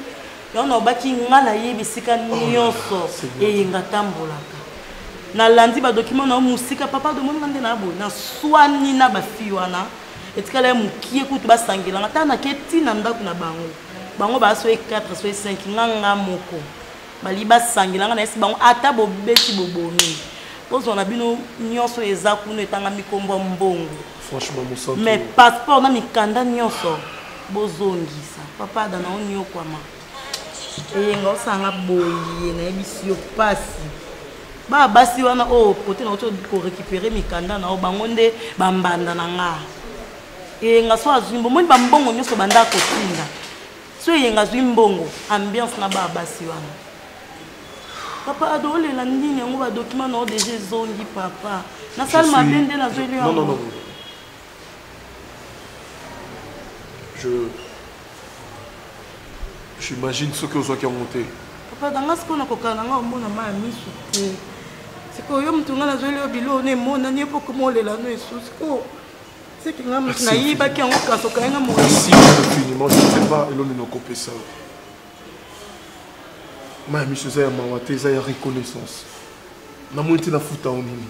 Speaker 2: Yona obaki ngala yebisika nyonso e ngatambolaka. Na landi ba document na musika papa de moni ngande na bo na swani na ba fi wana. Etikala mukie kutu basangela ngata na keti na ndaku na bango. Bango ba so 4 so 5 nganga moko. Bali basangela ngana esi bango ata bobeti bobomi. Bozo na bino nyonso ezaku no etanga mikombo mbongo.
Speaker 3: Franchement mon sang.
Speaker 2: Mais passeport na mikanda nyonso bozongisa. Papa dana onyo kwama. Nga osanga boye na ebisi yo pasi. Ba basi wana o côté na oto ko récupérer mikanda na o bango nde bambanda na nga. Nga so azimbo moni bambongo nyonso banda ko tinda. So yenga zimbongo ambiance na ba basi wana. Papa adole la ndini yango ba document na o déjà zongi papa. Na salma bende na zo ile.
Speaker 3: Non. J'imagine ce que vous avez monté.
Speaker 2: Papa, dans ce qu'on a cocaïne, on a un misu. C'est que yo mtunga na zoli obilo ne mona ni poko mole la no esusi ko. C'est que ngam na yiba ki ngo kaso ka nga mo.
Speaker 3: Si infiniment, je ne sais pas eloni no kopé ça. Ma misu za ya mawate za ya reconnaissance. Na monti na futa onini.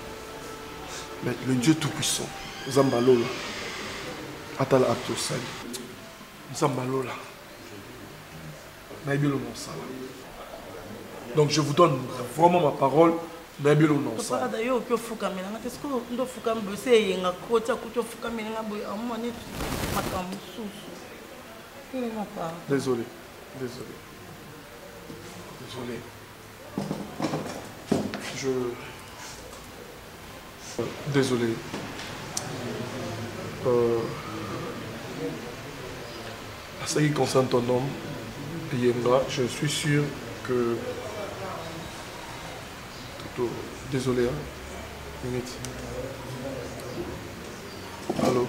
Speaker 3: Mais le Dieu tout puissant, Zambalola. Atala acte sali. Zambalola. Donc je vous donne vraiment ma parole.
Speaker 2: Papa d'ailleurs que fuka melanga qu'est-ce que ndo fuka mbose yenga kota kuto fuka melanga boy amani makamususu.
Speaker 3: Désolé. Désolé. À ce qui concerne ton homme, Yenga, je suis sûr que... Désolé, hein. Minute. Allô?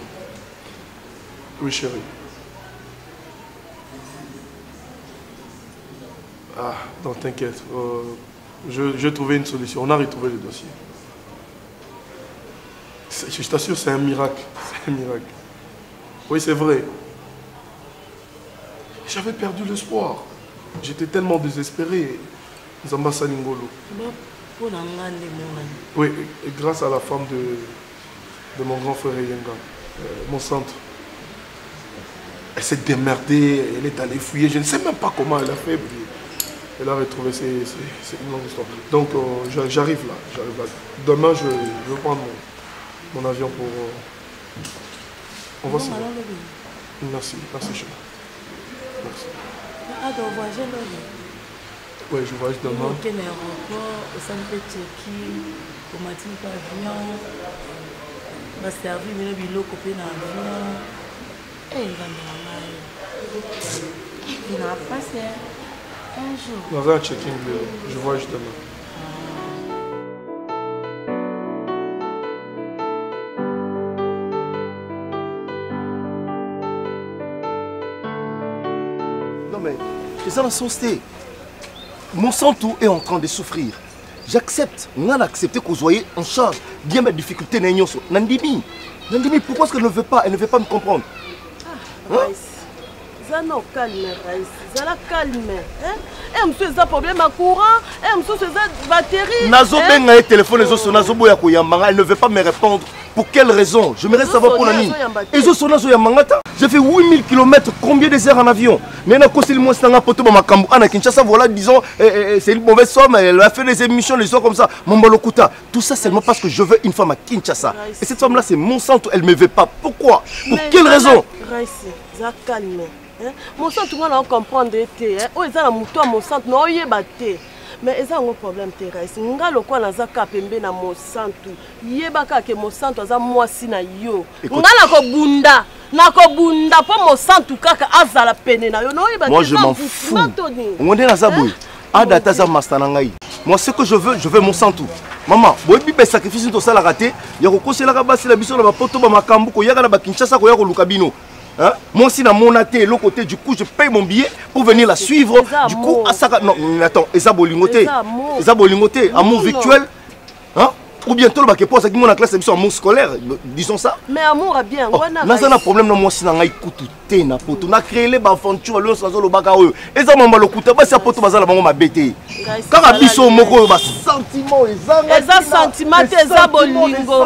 Speaker 3: Oui, chérie. Ah, non, t'inquiète. J'ai trouvé une solution. On a retrouvé le dossier. Je t'assure, c'est un miracle. C'est un miracle. Oui, c'est vrai. J'avais perdu l'espoir. J'étais tellement désespéré. Zamba Salingolo. Oui, et grâce à la femme de mon grand frère Yenga, mon centre. Elle s'est démerdée, elle est allée fouiller. Je ne sais même pas comment elle a fait. Elle a retrouvé, c'est une longue histoire. Donc j'arrive là. Demain, je vais prendre mon avion pour... on va se voir. Merci, chérie. Merci. Oui, je voyage demain.
Speaker 2: Quel aéroport, au centre de Tchéquie, au matin pavillon, va servir le bilot coupé dans l'avion. Et il va me passer un jour.
Speaker 3: Dans un check-in, je voyage demain.
Speaker 1: Non mais, c'est ça la société. Mon centre est en train de souffrir. J'accepte. On a accepté que vous soyez en charge. Bien mes difficultés. Nandimi, pourquoi est-ce qu'elle ne veut pas? Elle ne veut pas me comprendre.
Speaker 4: Zano calme, Raïs. Zala calme. Et monsieur, ça problème à courant. Et monsieur, c'est ça batterie.
Speaker 1: Nazo benga et téléphone les autres Nazo boya koyambanga. Elle ne veut pas me répondre. Pour quelle raison? Je me reste savoir pour Nani. Et zo Nazo yamangata. J'ai fait 8000 km, combien de heures en avion? Mais na kosi le moins stanga poto ba makambu ana Kinshasa, voilà disons c'est une mauvaise somme, elle a fait des émissions les soirs comme ça. Mombalokuta, tout ça seulement parce que je veux une femme à Kinshasa. Et cette femme là c'est mon centre, elle me veut pas. Pourquoi? Pour quelle raison?
Speaker 4: Raïs, za calme. Mon centre, tout le monde comprendre. Oh, ils ont un mouton à mon centre, non, il y a batté. Mais ils ont un problème, Thérèse. Nous avons un peu dans mon centre. Il y a que mon centre, moi, si na yo. Nous avons un bunda. Nakobunda pour mon centre, kaka azala peine na yo.
Speaker 1: Moi, je m'en fous. On est dans ça, boy. Adataza mastanangai. Moi, ce que je veux mon centre. Maman, boy, bi sacrifice to ça la raté. Yako kosela ka basi la biso na ba poto ba makambu ko yaka na ba Kinshasa ko yako lukabino. Hein? Moi aussi, dans mon athée, l'autre côté, du coup, je paye mon billet pour venir la suivre. Du coup, à ça. Non, attends, et ça, bolingoté. Et ça, bolingoté. Amour virtuel. Hein? Ou bientôt, le bac est pas ça qui la classe, c'est amour scolaire. Disons ça.
Speaker 4: Mais amour a bien.
Speaker 1: On a un problème, moi aussi, on a écouté. On a créé les aventures, le sans le bac à eux. Et ça, on va le coûter. C'est à poto, bazar, on m'a bêté. Quand on a dit son mot, sentiment,
Speaker 4: et sentiment, et bolingo,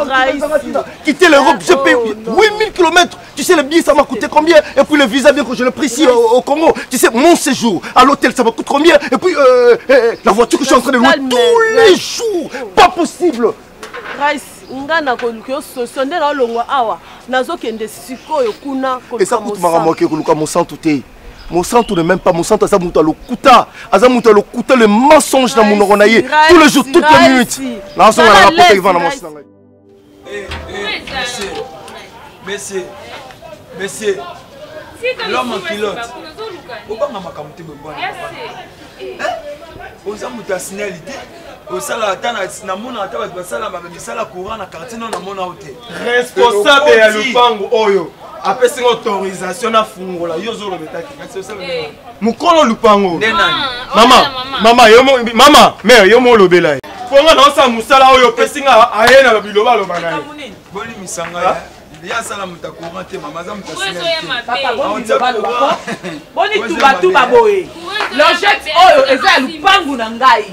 Speaker 1: quitter l'Europe, je paye 8000 km. Tu sais, le billet, ça m'a coûté combien? Et puis le visa, bien que je le pris ici au Congo. Tu sais, mon séjour à l'hôtel, ça me coûte combien? Et puis la voiture que je suis en train de louer tous les jours. Pas possible.
Speaker 4: Raïs, ngana koluka sonde na longwa awa nazo kende sikoyo kuna
Speaker 1: et ça coûte maramoke koluka mon sang tout est. Mon sang tout ne même pas mon sang ça muta le kuta. Azamuta le kuta le mensonge dans mon orenaye tous les jours toutes les minutes. Là on va rapporter Ivan dans mon sang.
Speaker 8: Monsieur. L'homme en pilote. Pourquoi maman kamuté beboa? Oza muta signalité.
Speaker 3: Responsable ya lupango oyo apesi autorisation na fungola yozo lo betaki mukolo lupango mama mère yo mo lobela fonga na osa musala oyo pesinga ayena biloba lo banaye
Speaker 8: boni misanga ya sala mutakura te mama za mutasinga
Speaker 2: papa boni tuba boye l'objet oyo eza lupango na ngai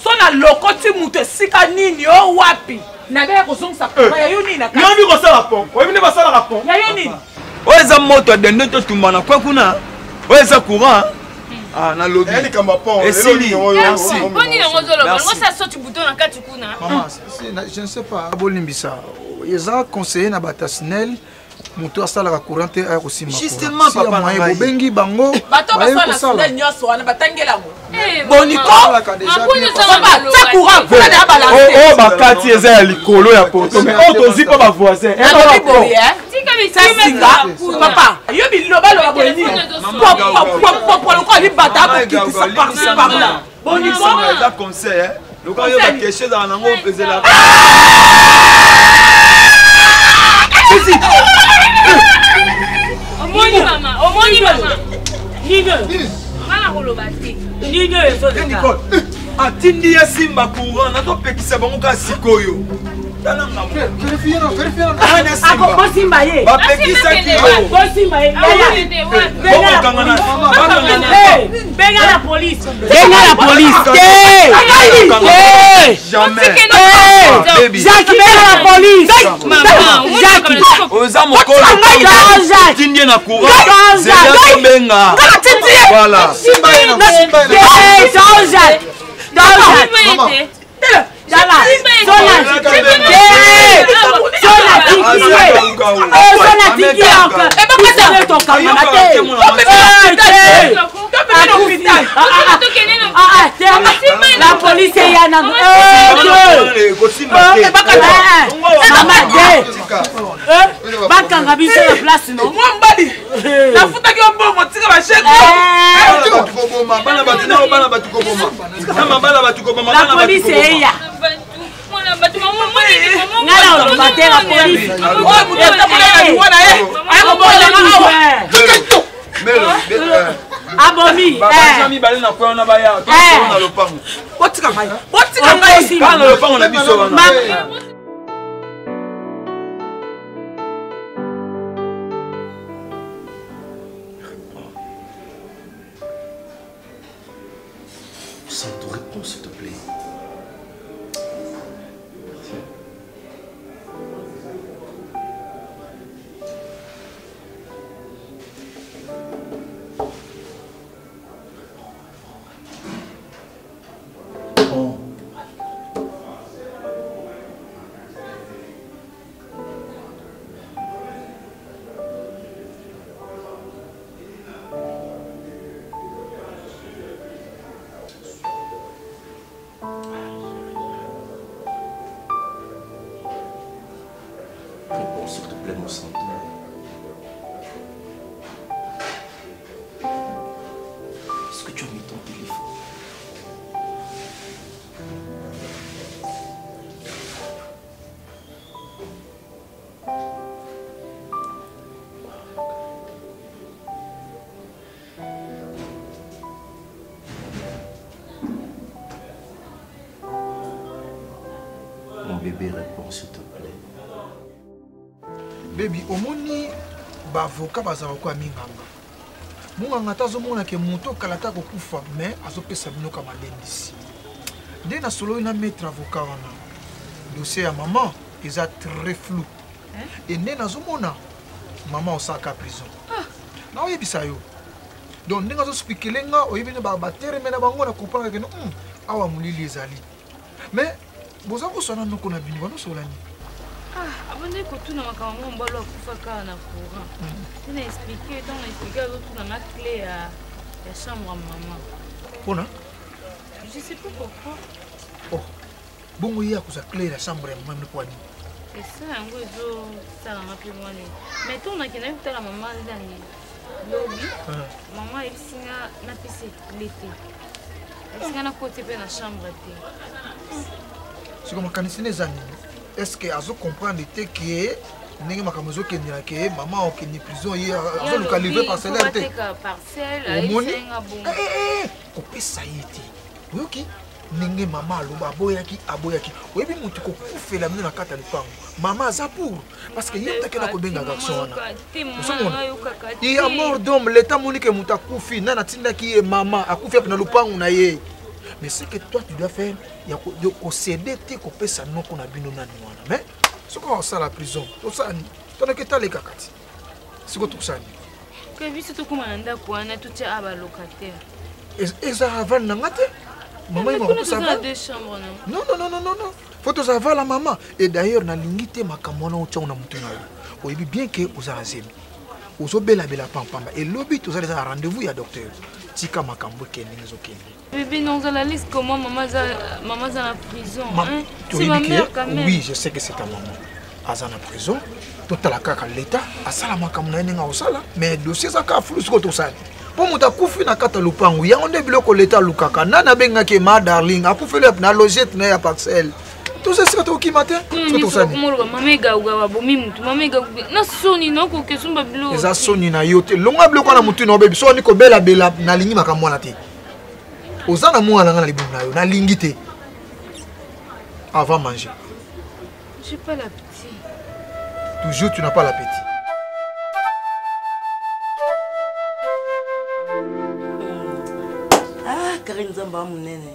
Speaker 2: sona lokoti muto sika nini o wapi na baya kozongisa kwa ya yoni na
Speaker 3: yoni ko sala pont oyebi ne basala ka pont
Speaker 2: ya yoni
Speaker 8: oza moto de ndoto tumana kwa kuna oza courant na lobby
Speaker 3: elle kamba pont
Speaker 8: esili
Speaker 9: merci boni na ngozolo ngo sa sorti bouton na kati kuna
Speaker 10: maman je ne sais pas bolimbisa yeza conseiller na batasinel moto asala courant te ay kosima
Speaker 8: justement papa
Speaker 10: na bobengi bango
Speaker 2: bato basala nyonso wana batangela ngo boniko ta courant pour la balancer
Speaker 3: oh bakati eza ya likolo ya poto mais otozi pa ba voisin
Speaker 2: et ba boye papa yo biloba lo boyini pour le quoi li bata ko kiti ça par-ci par-là boniko
Speaker 8: ça conseil le quand yo ba quelque dans nango pesela
Speaker 9: Omoni mama. Nigo. Mala kolobati. Nigo eso de
Speaker 8: Nicole. Atindi ya simba courant na to pekisa bango ka sikoyo.
Speaker 10: Vérifiez non.
Speaker 2: Simba ye. Benga la police.
Speaker 8: Jamais.
Speaker 2: Jacques, benga la police.
Speaker 8: Voilà.
Speaker 2: La police est là. Abomi,
Speaker 1: Santo, réponds s'il te plaît. S'il te plaît, mon sang. Est-ce que tu as mis ton téléphone? Mon bébé, réponds s'il te plaît.
Speaker 10: Baby, omoni bavoka bazala kwa minganga. Munganga tazomona ke moto kalata ko kufa mais azopesa bino ka malendisi. Dès na solo na maître avocat wana. Dossier ya maman eza très flou. Et né nazomona maman osaka prison. Na oyebisa yo. Donc ndenge zo spikeler nga oyebine ba batere mena bango na comprendre que non awa mulili ezali. Mais boza ko sona noko na bino bano solani.
Speaker 9: Avant de continuer à faire un ballon pour faire un courant, tu m'as expliqué, tu m'as expliqué la clé à la chambre à maman.
Speaker 10: Pourquoi?
Speaker 9: Je sais pas pourquoi.
Speaker 10: Oh, bon, il y a la clé à la chambre à maman.
Speaker 9: Et ça, un peu ça m'a plus loin. Mais tu m'as dit que la maman est dans le lobby. Maman est ici na pissé l'été. Elle est na côté de la chambre.
Speaker 10: C'est comme quand les amis. Est-ce que vous comprenez que ndenge makamozo kendira ke maman okeni prison ye azo luka lever parcellaire te kopesa ye te oyoki ndenge mama aloba aboyaki oyebi mutu kokufela mino na kata lupango mama aza pour parce que ye takela kobenga garçon wana il y a mort d'homme l'état moni ke mutu akufi nana tindaki ye mama akufi na lupango na ye. Mais ce que toi tu dois faire, il y a céder tes copesa non qu'on a bino nani wana. Mais ce qu'on ça la prison, tout ça tu n'as que ta les kakati. C'est quoi tout ça?
Speaker 9: Que vu c'est tout comme un anda quoi, na tout ça aba locataire.
Speaker 10: Et ça aval nangate? Maman il m'a ça
Speaker 9: deux chambres non.
Speaker 10: Non. Faut tout ça la maman. Et d'ailleurs na lingité makamona ocha na mutu na yo. Oyebi bien que aux azemi. Ozo bela pampamba et lobby tout ça les rendez-vous ya docteur. Tika makambo keninga zokeni.
Speaker 9: Bébé, non, dans la liste, comment maman est en prison.
Speaker 10: C'est ma mère quand même. Oui, je sais que c'est ta maman. Elle est en prison. Tout à la caca l'État. Elle est en prison. Mais le dossier est flou sur tout ça. Pour moi, tu as fait un lupango. Il y a un bloc l'État Lukaka. Nana benga ke ma darling. Tu as fait la logette na parcelle. Tout ça c'est au qui matin. Tout ça.
Speaker 9: Maman gawa bomi mutu. Maman gawa. Na soni na ko ke sumba bloc.
Speaker 10: Eza soni na yote. Longa bloc na mutu na bébé. Soni ko bela na lingi makamwana te. Ozana mwa na libuna yo na lingité avant manger.
Speaker 9: J'ai pas l'appétit.
Speaker 10: Toujours, tu n'as pas l'appétit.
Speaker 2: Ah, Karine Zamba Mounene.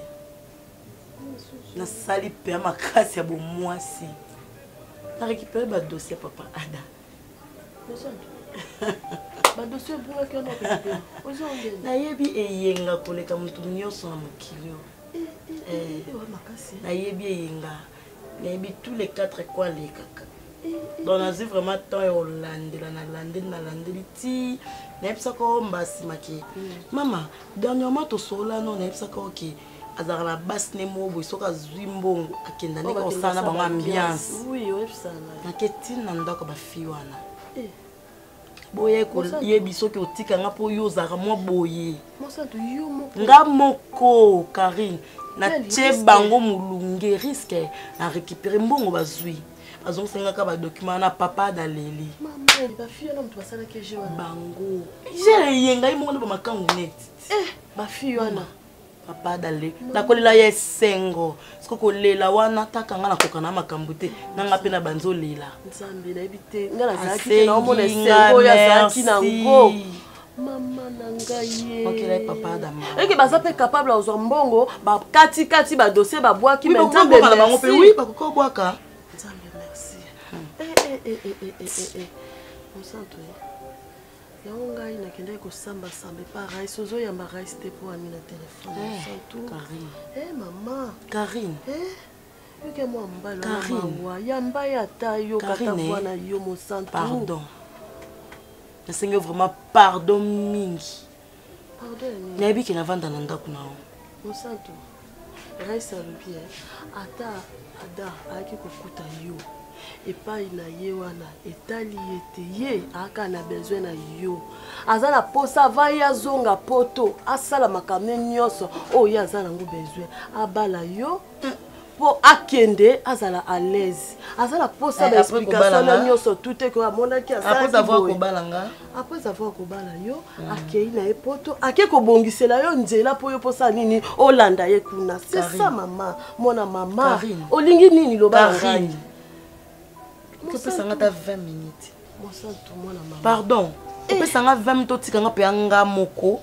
Speaker 2: Na sali pe ma kasi ya bomwasi. Na récupérer ba dossier papa Ada.
Speaker 4: Ba dossier pour que on récupère.
Speaker 2: Na yebi eyenga koleka mutu nyonso na mokili. Na yebi eyenga. Na yebi tous les 4 quoi les kaka. Donc on a vraiment temps Hollande na landeli ti na epsa ko mbasi maki. Mama, dernièrement to sola non na epsa ko ki azara la basse ne mobo isoka zwimbongo akenda ne ko sana ba ambiance.
Speaker 4: Oui, epsa na.
Speaker 2: Na ketine na ndako ba fi wana. Boye ko yebi soki otika nga po yo zara mo boye.
Speaker 4: Mosantu yo moko.
Speaker 2: Nga moko Karine na tche bango mulunge risque na récupérer mbongo bazui. Azon senga ka ba document na papa daleli.
Speaker 4: Maman, il va fuir l'homme tu vas ça que j'ai
Speaker 2: bango. J'ai yenga imongo ba makangu net.
Speaker 4: Ba fuir wana.
Speaker 2: Papa daleli. Na kolela ye sengo. Siko kolela wana takanga na kokana makambu te. Nanga pe na banzo lela.
Speaker 4: Nzambe na ebite. Ngala zaki na omona sengo ya zaki na ngo. Maman nangaye.
Speaker 2: Ok là papa dama.
Speaker 4: Et que baza pe capable à ozo mbongo ba kati ba dossier ba bois qui
Speaker 2: maintenant be na bango pe oui ba ko boaka.
Speaker 4: Mon santo. Yaonga ina kende ko samba pa rice ozo yamba rice te pour ami na téléphone. Santo.
Speaker 2: Karine.
Speaker 4: Maman.
Speaker 2: Karine.
Speaker 4: Yuke moi mbala mawa. Yamba ya tayo kata bwana yo mon santo.
Speaker 2: Pardon. Je sais vraiment pardon mingi.
Speaker 4: Pardon.
Speaker 2: Nabi ki na vanda na ndako na o.
Speaker 4: Mon santo. Rice alubi ata ada aki kokuta yo. Et pas ina ye wana etali ete ye aka na besoin na yo azala posa va ya zonga poto asala makamne nyoso o ya azala ngo besoin abala yo po akende azala à l'aise azala posa ba explication na nyoso tout ko amona ki asala
Speaker 2: après avoir ko balanga
Speaker 4: après avoir ko bala yo akei na e poto ake ko bongisela yo nzela po yo posa nini olanda ye kuna c'est ça maman mona maman olingi nini lo balanga
Speaker 2: que peut ça ngata 20 minutes.
Speaker 4: Pardon.
Speaker 2: On peut ça 20 minutes tika nga pe anga moko.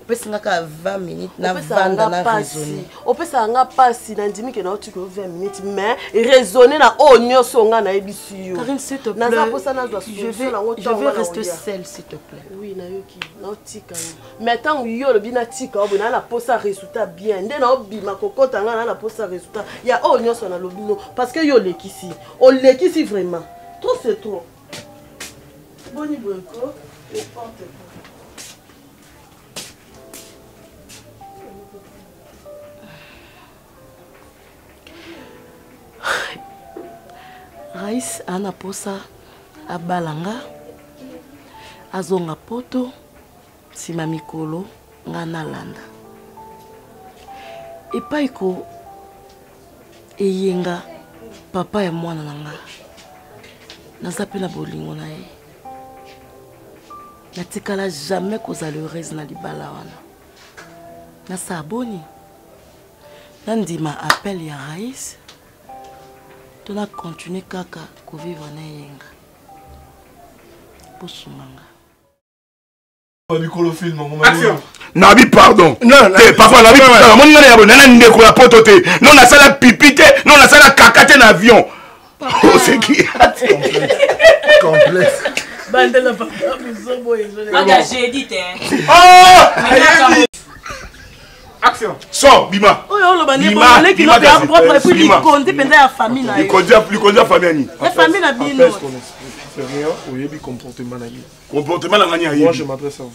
Speaker 2: On peut ça ngaka 20 minutes na vanda na raisonner.
Speaker 4: On peut ça nga passi na ndimi ke na otika 20 minutes mais raisonner na onyo songa na ebisi yo.
Speaker 2: Karine s'il te plaît. Je vais rester seule s'il te plaît.
Speaker 4: Oui na yoki na otika yo. Maintenant yo le bina tika obona na posa résultat bien. Nde na obima kokota nga na posa résultat. Ya onyo so na lobino parce que yo lekisi. On lekisi vraiment. Trop c'est trop. Boni bonko et porte.
Speaker 2: Raïs ana posa abalanga azonga poto sima mikolo nga nalanda epai ko eyenga papa ya mwana nanga naza pe na bolingo na ye natikala jamais kozala heureuse na libala wana nasala boni nandima appel ya Raïs tu vas continuer kaka ko vivre na yenga posumanga
Speaker 3: Nicolo film mon mari
Speaker 7: Nabi pardon
Speaker 3: non
Speaker 7: papa Nabi pardon mon ngana yabo nana ndeko ya poto te non na sala pipite non na sala kakate na avion oh c'est qui
Speaker 3: complexe
Speaker 4: bandela papa muzobo yezole
Speaker 6: engagé dit
Speaker 7: oh action sors bima
Speaker 2: oh yo lo bani bon les qui n'ont pas propre et puis il compte penza ya famille na
Speaker 7: il kondia famille ni
Speaker 2: la famille na bino
Speaker 3: c'est rien au yebi comportement na ye
Speaker 7: comportement na ngani
Speaker 3: moi je m'adresse à vous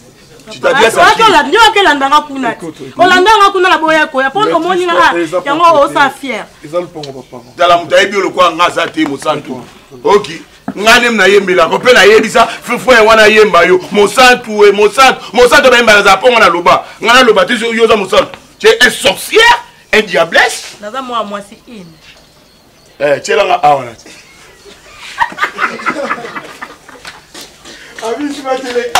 Speaker 7: tu t'adresses à qui
Speaker 2: la nyo ke landanga kuna olandanga kuna la boya ko ya pon komoni na yango o sa fier
Speaker 3: ezal pongo papa
Speaker 7: dala mutayebi lo kwa ngaza te mo santu OK ngane mna yembela ko pe na yebisa fufu ya wana yemba yo mo santu ba yemba za pongo na loba ngana loba te yo za mo santu tu es un sorcière un diablesse
Speaker 2: naza moi si in
Speaker 7: tshela nga awana
Speaker 3: Ami tu vas te les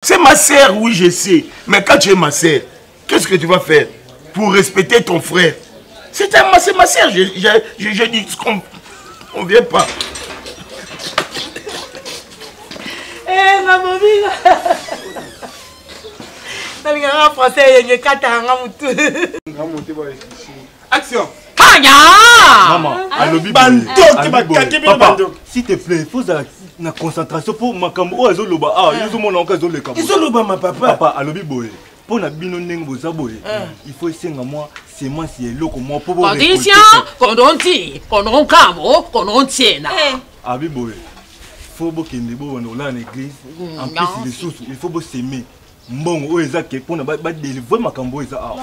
Speaker 7: C'est ma sœur, oui, je sais. Mais quand tu es ma sœur, qu'est-ce que tu vas faire pour respecter ton frère? C'est ma sœur, je dis qu'on ne vient pas.
Speaker 2: Eh, ma mamie.
Speaker 11: Action.
Speaker 8: Maman, papa, s'il te plaît, il faut la concentration pour ma caméra.
Speaker 11: Ma papa.
Speaker 8: Papa, alobi boy. Pour la bino nengo boy. Il faut essayer moi, c'est moi si loko moi pour
Speaker 12: condition, condonti, condon camo, condon tiena.
Speaker 8: Abi boy. Faut que les beaux dans l'église. En plus les sous, il faut s'aimer. Bon, on est que pour ne pas délivrer ma cambo ça.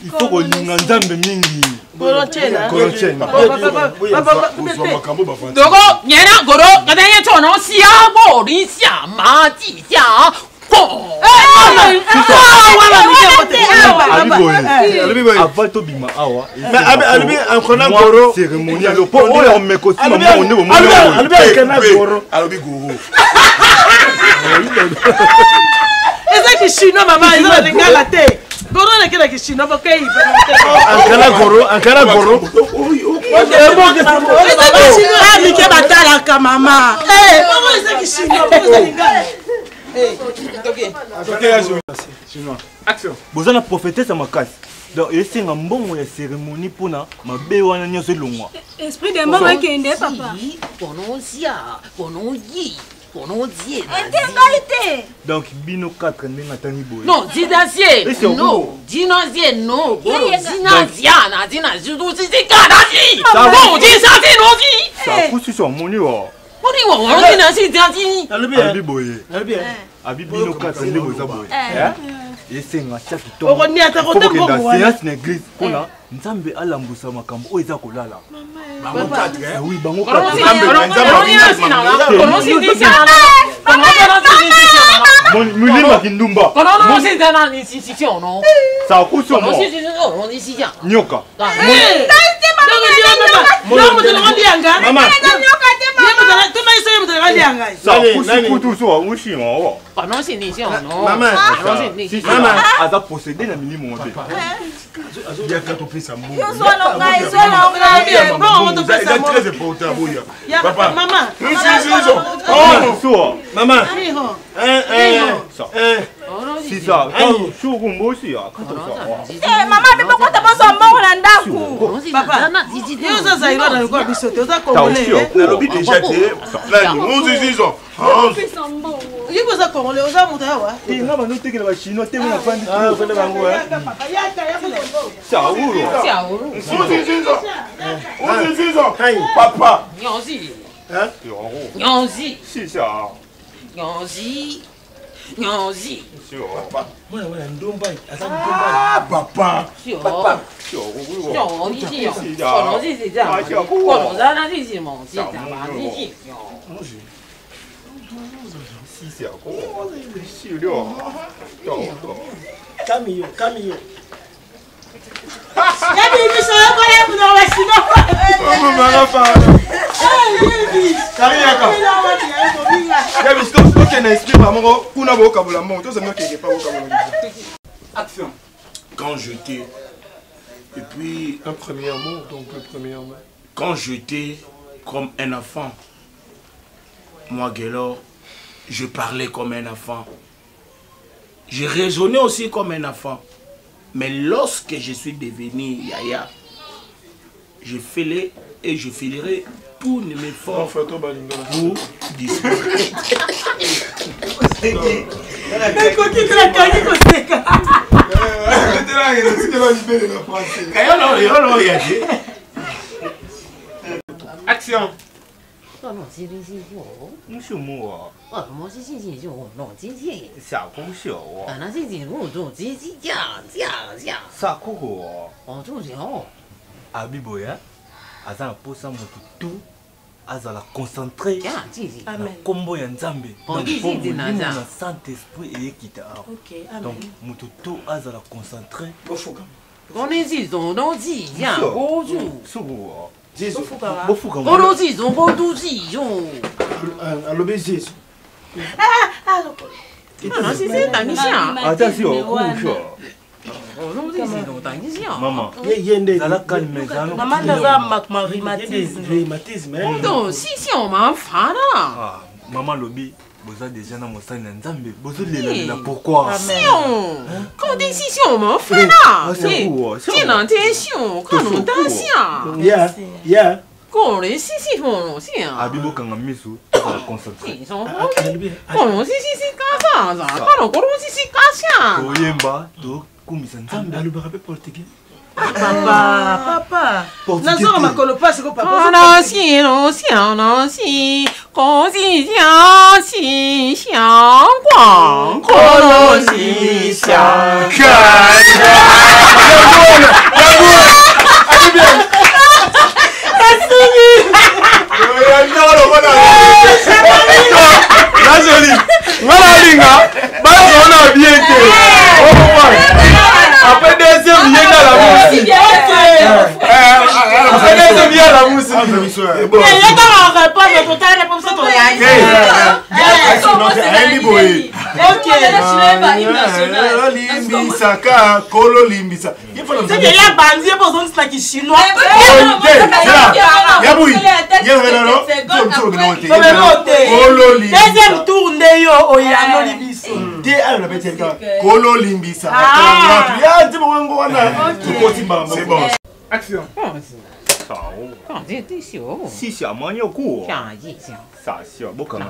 Speaker 8: Il faut qu'on l'ensemble mingi.
Speaker 11: Action.
Speaker 8: Vous en prophétesse à ma casse. Donc, c'est un bon cérémonie pour ma béouane n'y a ce long.
Speaker 5: Esprit de maman qui est papa.
Speaker 8: Donc, bino 4 n'est pas tani boy.
Speaker 12: Non, dinazier. Non, dinazier, non. Dinaziana, dinazier, c'est canadi. Non, dinazier, non.
Speaker 8: Ça pousse sur mon niveau.
Speaker 12: On est dans cette dinazier.
Speaker 8: Abi boy. Abi bino 4 n'est pas boy. Et c'est un chat qui tombe.
Speaker 2: On est à ta côté
Speaker 8: pour moi. C'est une église. On a Nzambe alambusa makambo o eza kolala.
Speaker 7: Bango 4
Speaker 8: oui, bango 4. Mulima kindumba.
Speaker 12: Kono c'est dans l'institution non.
Speaker 8: Ça coûte sur moi. Nyoka.
Speaker 2: Maman.
Speaker 8: Ça coûte tout ça, on chie moi.
Speaker 12: Pendant c'est nation non.
Speaker 7: Maman,
Speaker 8: a possédé la minimum.
Speaker 7: Il y a quand on fait ça.
Speaker 2: C'est très
Speaker 7: important.
Speaker 2: Papa, maman.
Speaker 7: Maman.
Speaker 8: Si ça,
Speaker 2: maman, tu peux pas passer un bon randako. Papa, nous ça ira dans le corps biso, tu as congolais.
Speaker 7: Na lobi déjà té. Là, nous disons.
Speaker 2: Il faut ça congolais, on a monté wa.
Speaker 8: Et nga ba noté que la chinois té na fandi.
Speaker 7: Ah, vous le bango hein.
Speaker 8: Ça ouro.
Speaker 7: Nous disons. Papa.
Speaker 12: Nyonzi.
Speaker 7: Hein?
Speaker 12: Nyonzi.
Speaker 8: Si ça.
Speaker 12: Nyonzi. Nyonzi.
Speaker 7: Papa. Ah, papa.
Speaker 12: Papa.
Speaker 11: Camille.
Speaker 7: Action. Quand j'étais, et puis
Speaker 3: un premier mot, donc le premier mot.
Speaker 7: Quand j'étais comme un enfant, moi Guélor, je parlais comme un enfant. Je raisonnais aussi comme un enfant. Mais lorsque je suis devenu Yaya, je fais et je filerai tous mes efforts pour disparaître.
Speaker 11: Action.
Speaker 8: Abiboya, azan posa moto tout azala concentré na kombo ya nzambe na Saint-Esprit eyekita awa donc moto to azala concentré maman, maman lobby, vous avez déjà dans mon sein d'Anzambe, vous avez là pourquoi?
Speaker 12: Quand décision mon frère là, c'est l'intention, quand on t'ancien.
Speaker 3: Yeah.
Speaker 12: Quand les six font aussi.
Speaker 8: Abibo kanga misu, concentré.
Speaker 12: Quand on six quand on six quand
Speaker 8: Oyemba, do kumisa Nzambe
Speaker 3: alubaka portugais.
Speaker 4: Papa. Nazo makolo pas ko papa.
Speaker 3: Après deuxième, il y a la mousse. Après deuxième, il y a la mousse.
Speaker 4: Deuxième tour,
Speaker 3: c'est bon.
Speaker 11: Action.
Speaker 8: Si c'est à manier au cours. Ça, c'est bon quand même.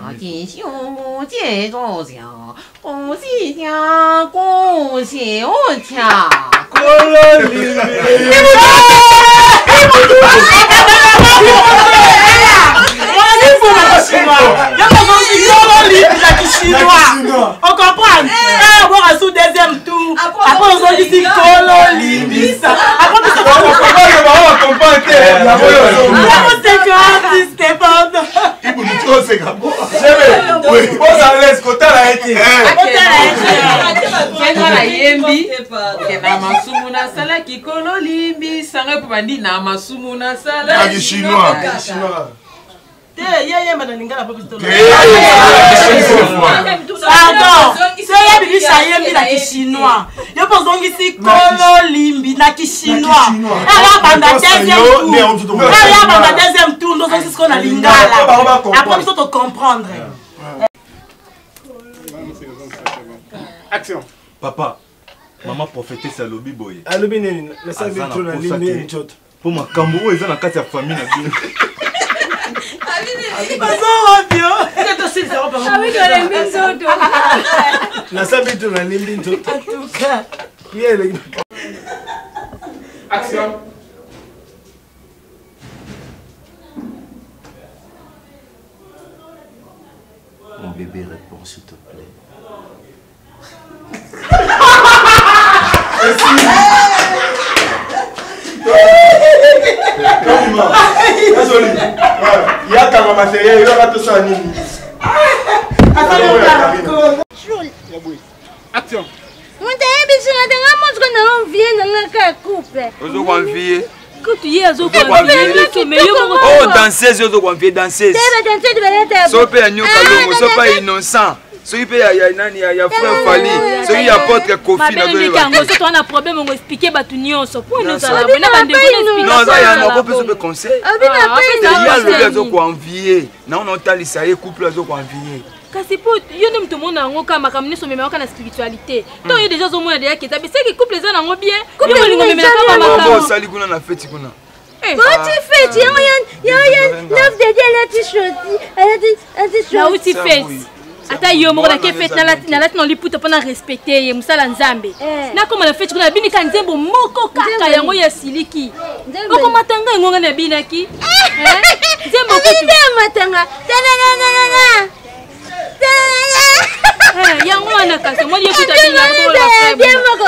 Speaker 4: On comprend. On va sous deuxième tour. Après on dit ici Kolo Limbisa. Après on comprend. Chinois. Je pense donc ici Kolo Limbi na Chinois. Deuxième tour, nous avons ce qu'on a lingala. Après nous autres comprendre.
Speaker 11: Action.
Speaker 8: Papa, maman prophétesse à lobby boy.
Speaker 3: À lobby neni, na sabi trop na limbi nchot.
Speaker 8: Pour ma kambo ils ont la carte de famille na bien.
Speaker 11: Action.
Speaker 1: Mon bébé répond s'il te plaît.
Speaker 3: Il y a ta matériel, il y aura tout ça.
Speaker 11: Action.
Speaker 13: Oh, danseuse, danseuse. Sope ya nyoka longo, sope ya innocent. Sope ya frère Fali, sope ya apôtre Kofi na doyeba.
Speaker 5: On a problème on expliquer batu nyonso. Pour nous ça la bande explication.
Speaker 13: Non, ça ya na ko peut conseil. Il y a le réseau ko envier. Na on entali ça y couple réseau ko envier.
Speaker 5: Kasi po yo nem tout monde ngo kama kamne so mema kana spiritualité. To yo déjà zo mo ya ke tabi c'est que couple za nango bien. Couple ngo mema ka mama.
Speaker 13: Bon sali kuna na fête kuna.
Speaker 14: Quand tu fais, tu as 9 de elle
Speaker 5: a dit fête. Ata yo mo na ke fête na lati no liputa pona respecter ye musala nzambe. Na koma na fête kuna bini ka nzembo moko kaka yango ya siliki. Boko matanga ngo na binaki. Nzembo kutu.
Speaker 14: Matanga.
Speaker 5: Yango wana kasi mo liputa bina
Speaker 14: ko.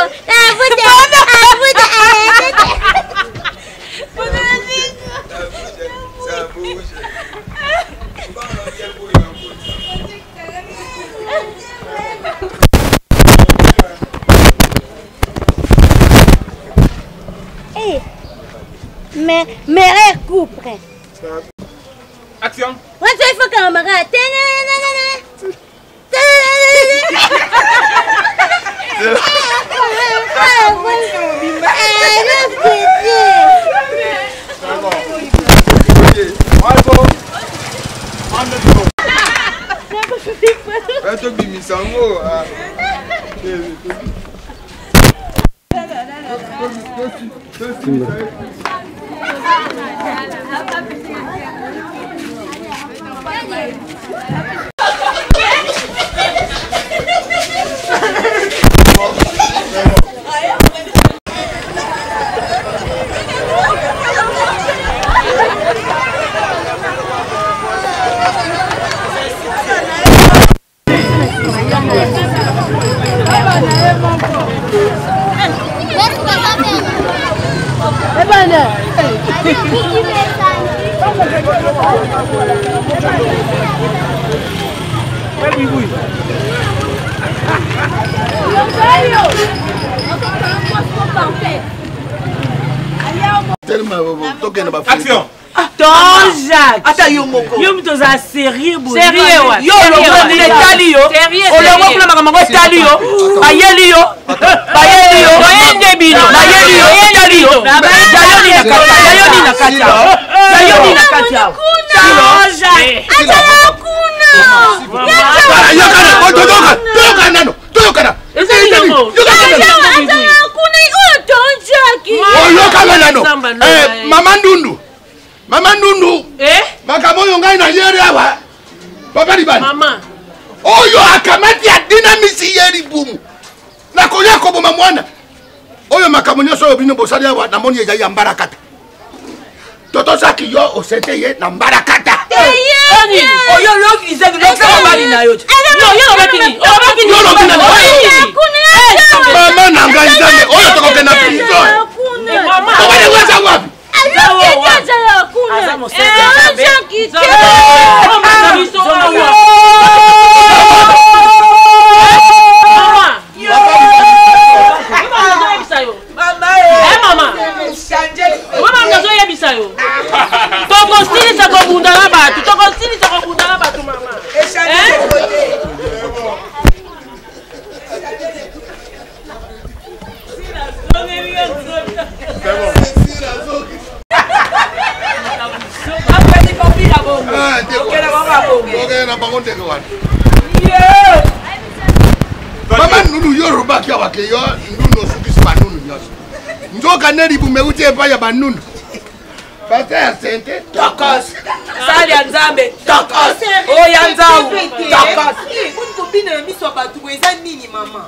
Speaker 14: Mes couple.
Speaker 11: Action.
Speaker 14: Moi, il faut camarade.
Speaker 11: Action.
Speaker 2: Jacques. Attends, yo moko. Yo mto za sérieux boy. Sérieux wa. Yo lo ngoni tali yo. O lo ngoni na makambo tali yo. Bayeli yo. Bayeli yo. Oyende bino. Bayeli yo. Tali yo. Bayoni na kata. Bayoni na kata. Bayoni na kata. Jacques. Ata kuna. Ya kana. Toka nano. Toka na. Ezeli yo.
Speaker 3: Mama Ndundu. Mama Ndundu. Makamo yongai na yeri awa. Papa Libani. Mama. Oyo akamati ya dinamisi yeri bumu. Na konya ko boma mwana. Oyo makamo nyoso obino bosali awa na moni ya mbarakata. Toto saki yo osete ye na mbarakata. Oyo loki izegi loki bali na yote. No, yo bakini. Yo bakini. Yo bakini. Mama nanga izame. Oyo toko kena prison. Mama. Oyo weza wapi? Mama Nunu Yoruba kia wake yo Nunu sukisi manunu nyoso. Njoka neri bumeuti epa ya banunu. Bata ya sente tokos. Sali ya nzambe tokos. O ya nzau tokos. Kuni kubina na miso batu weza nini mama?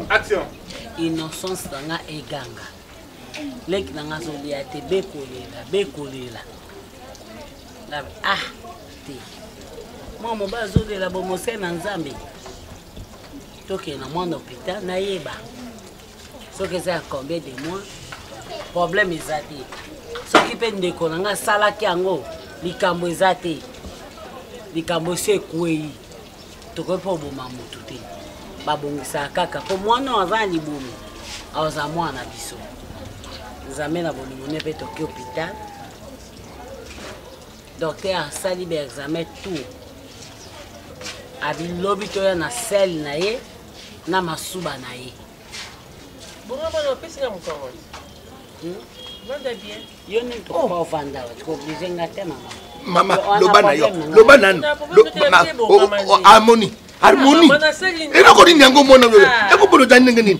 Speaker 11: Action.
Speaker 15: Innocence danga eganga. Leki nanga zolia te bekolela. Te. Mama bazolela bomose na Nzambe. Toke na mon hôpital na yeba. Soki ça combien de mois? Problème ezate. Soki pe ndeko nanga salaki yango likambo ezate. Likambo se kwei. Toko po boma mutu te. Babongisa kaka po mwana aza libomo. Aza mwana biso. Nzambe na bolingo ne pe toki hôpital. Docteur asali be examen tout. Abi lobi to ya na sel na ye na masuba na ye.
Speaker 4: Bonga bana pesi na mukoro. Vanda bien.
Speaker 15: Yo ne to pas vanda, tu obligé ngate mama.
Speaker 3: Mama, lobana yo. Lobana no. Harmonie. Harmonie. Eno ko ni nyango mona yo. Eko bodo jani ngeni.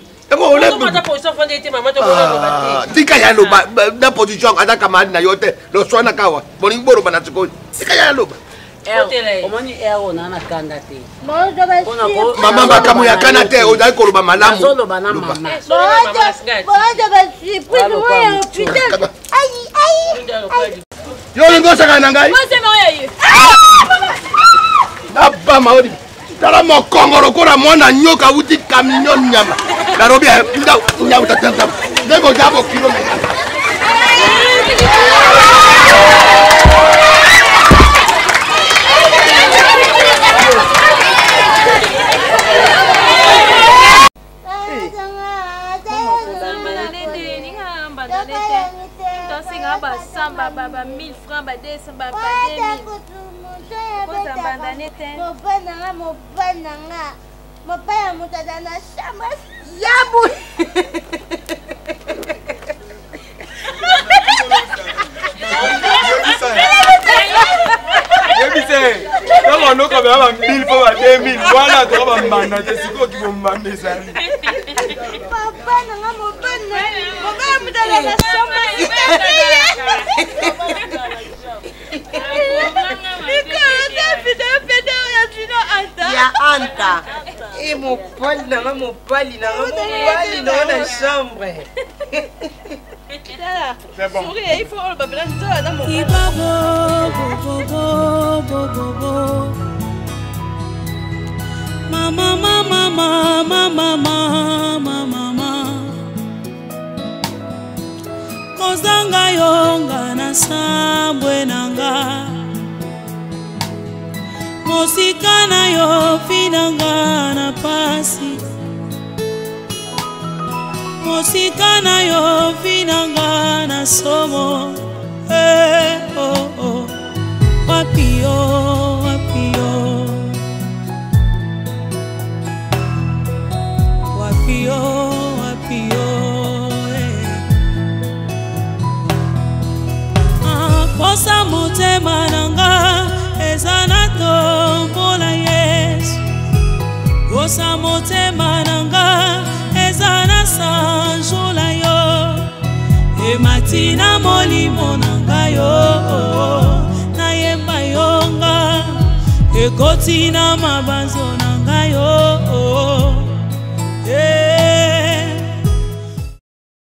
Speaker 3: tika ya loba na position ada kamadi na yote lo swana kawa bolingi bolo bana tsiko tika ya loba
Speaker 15: omoni ero na na kanda te
Speaker 3: mama bakamu ya kana te odai ko loba malamu
Speaker 15: zo loba na mama
Speaker 14: boja basi puis moi putain ai
Speaker 3: yo ngosa kana ngai
Speaker 5: moi c'est marié
Speaker 3: aba maodi tala mokongoro kora mwana nyoka uti camion nyama Nairobi nyama tatanta ndego jabo kilomita
Speaker 5: Samba baba 1000 francs ba 200 ba 2000
Speaker 14: mopaya mutada na shamba
Speaker 4: yabu
Speaker 13: Yebise, kama noko baba 1000 po ba 2000, wana to ba mbanda te siko ki bo mbanda sali.
Speaker 14: Papa nanga mopaya mutada na shamba.
Speaker 4: Ya anta et mon poil dans la chambre.
Speaker 13: C'est bon.
Speaker 4: Il faut le babela dans mon
Speaker 16: mama kozanga yonga na sambwe nanga mosika na yo finanga na pasi mosika na yo finanga na somo wapio wapio wapio wapio posa motema nanga ezana tombola Yesu posa motema nanga ezana sanjola yo ematina molimo nanga yo nayemba yonga ekotina mabanzo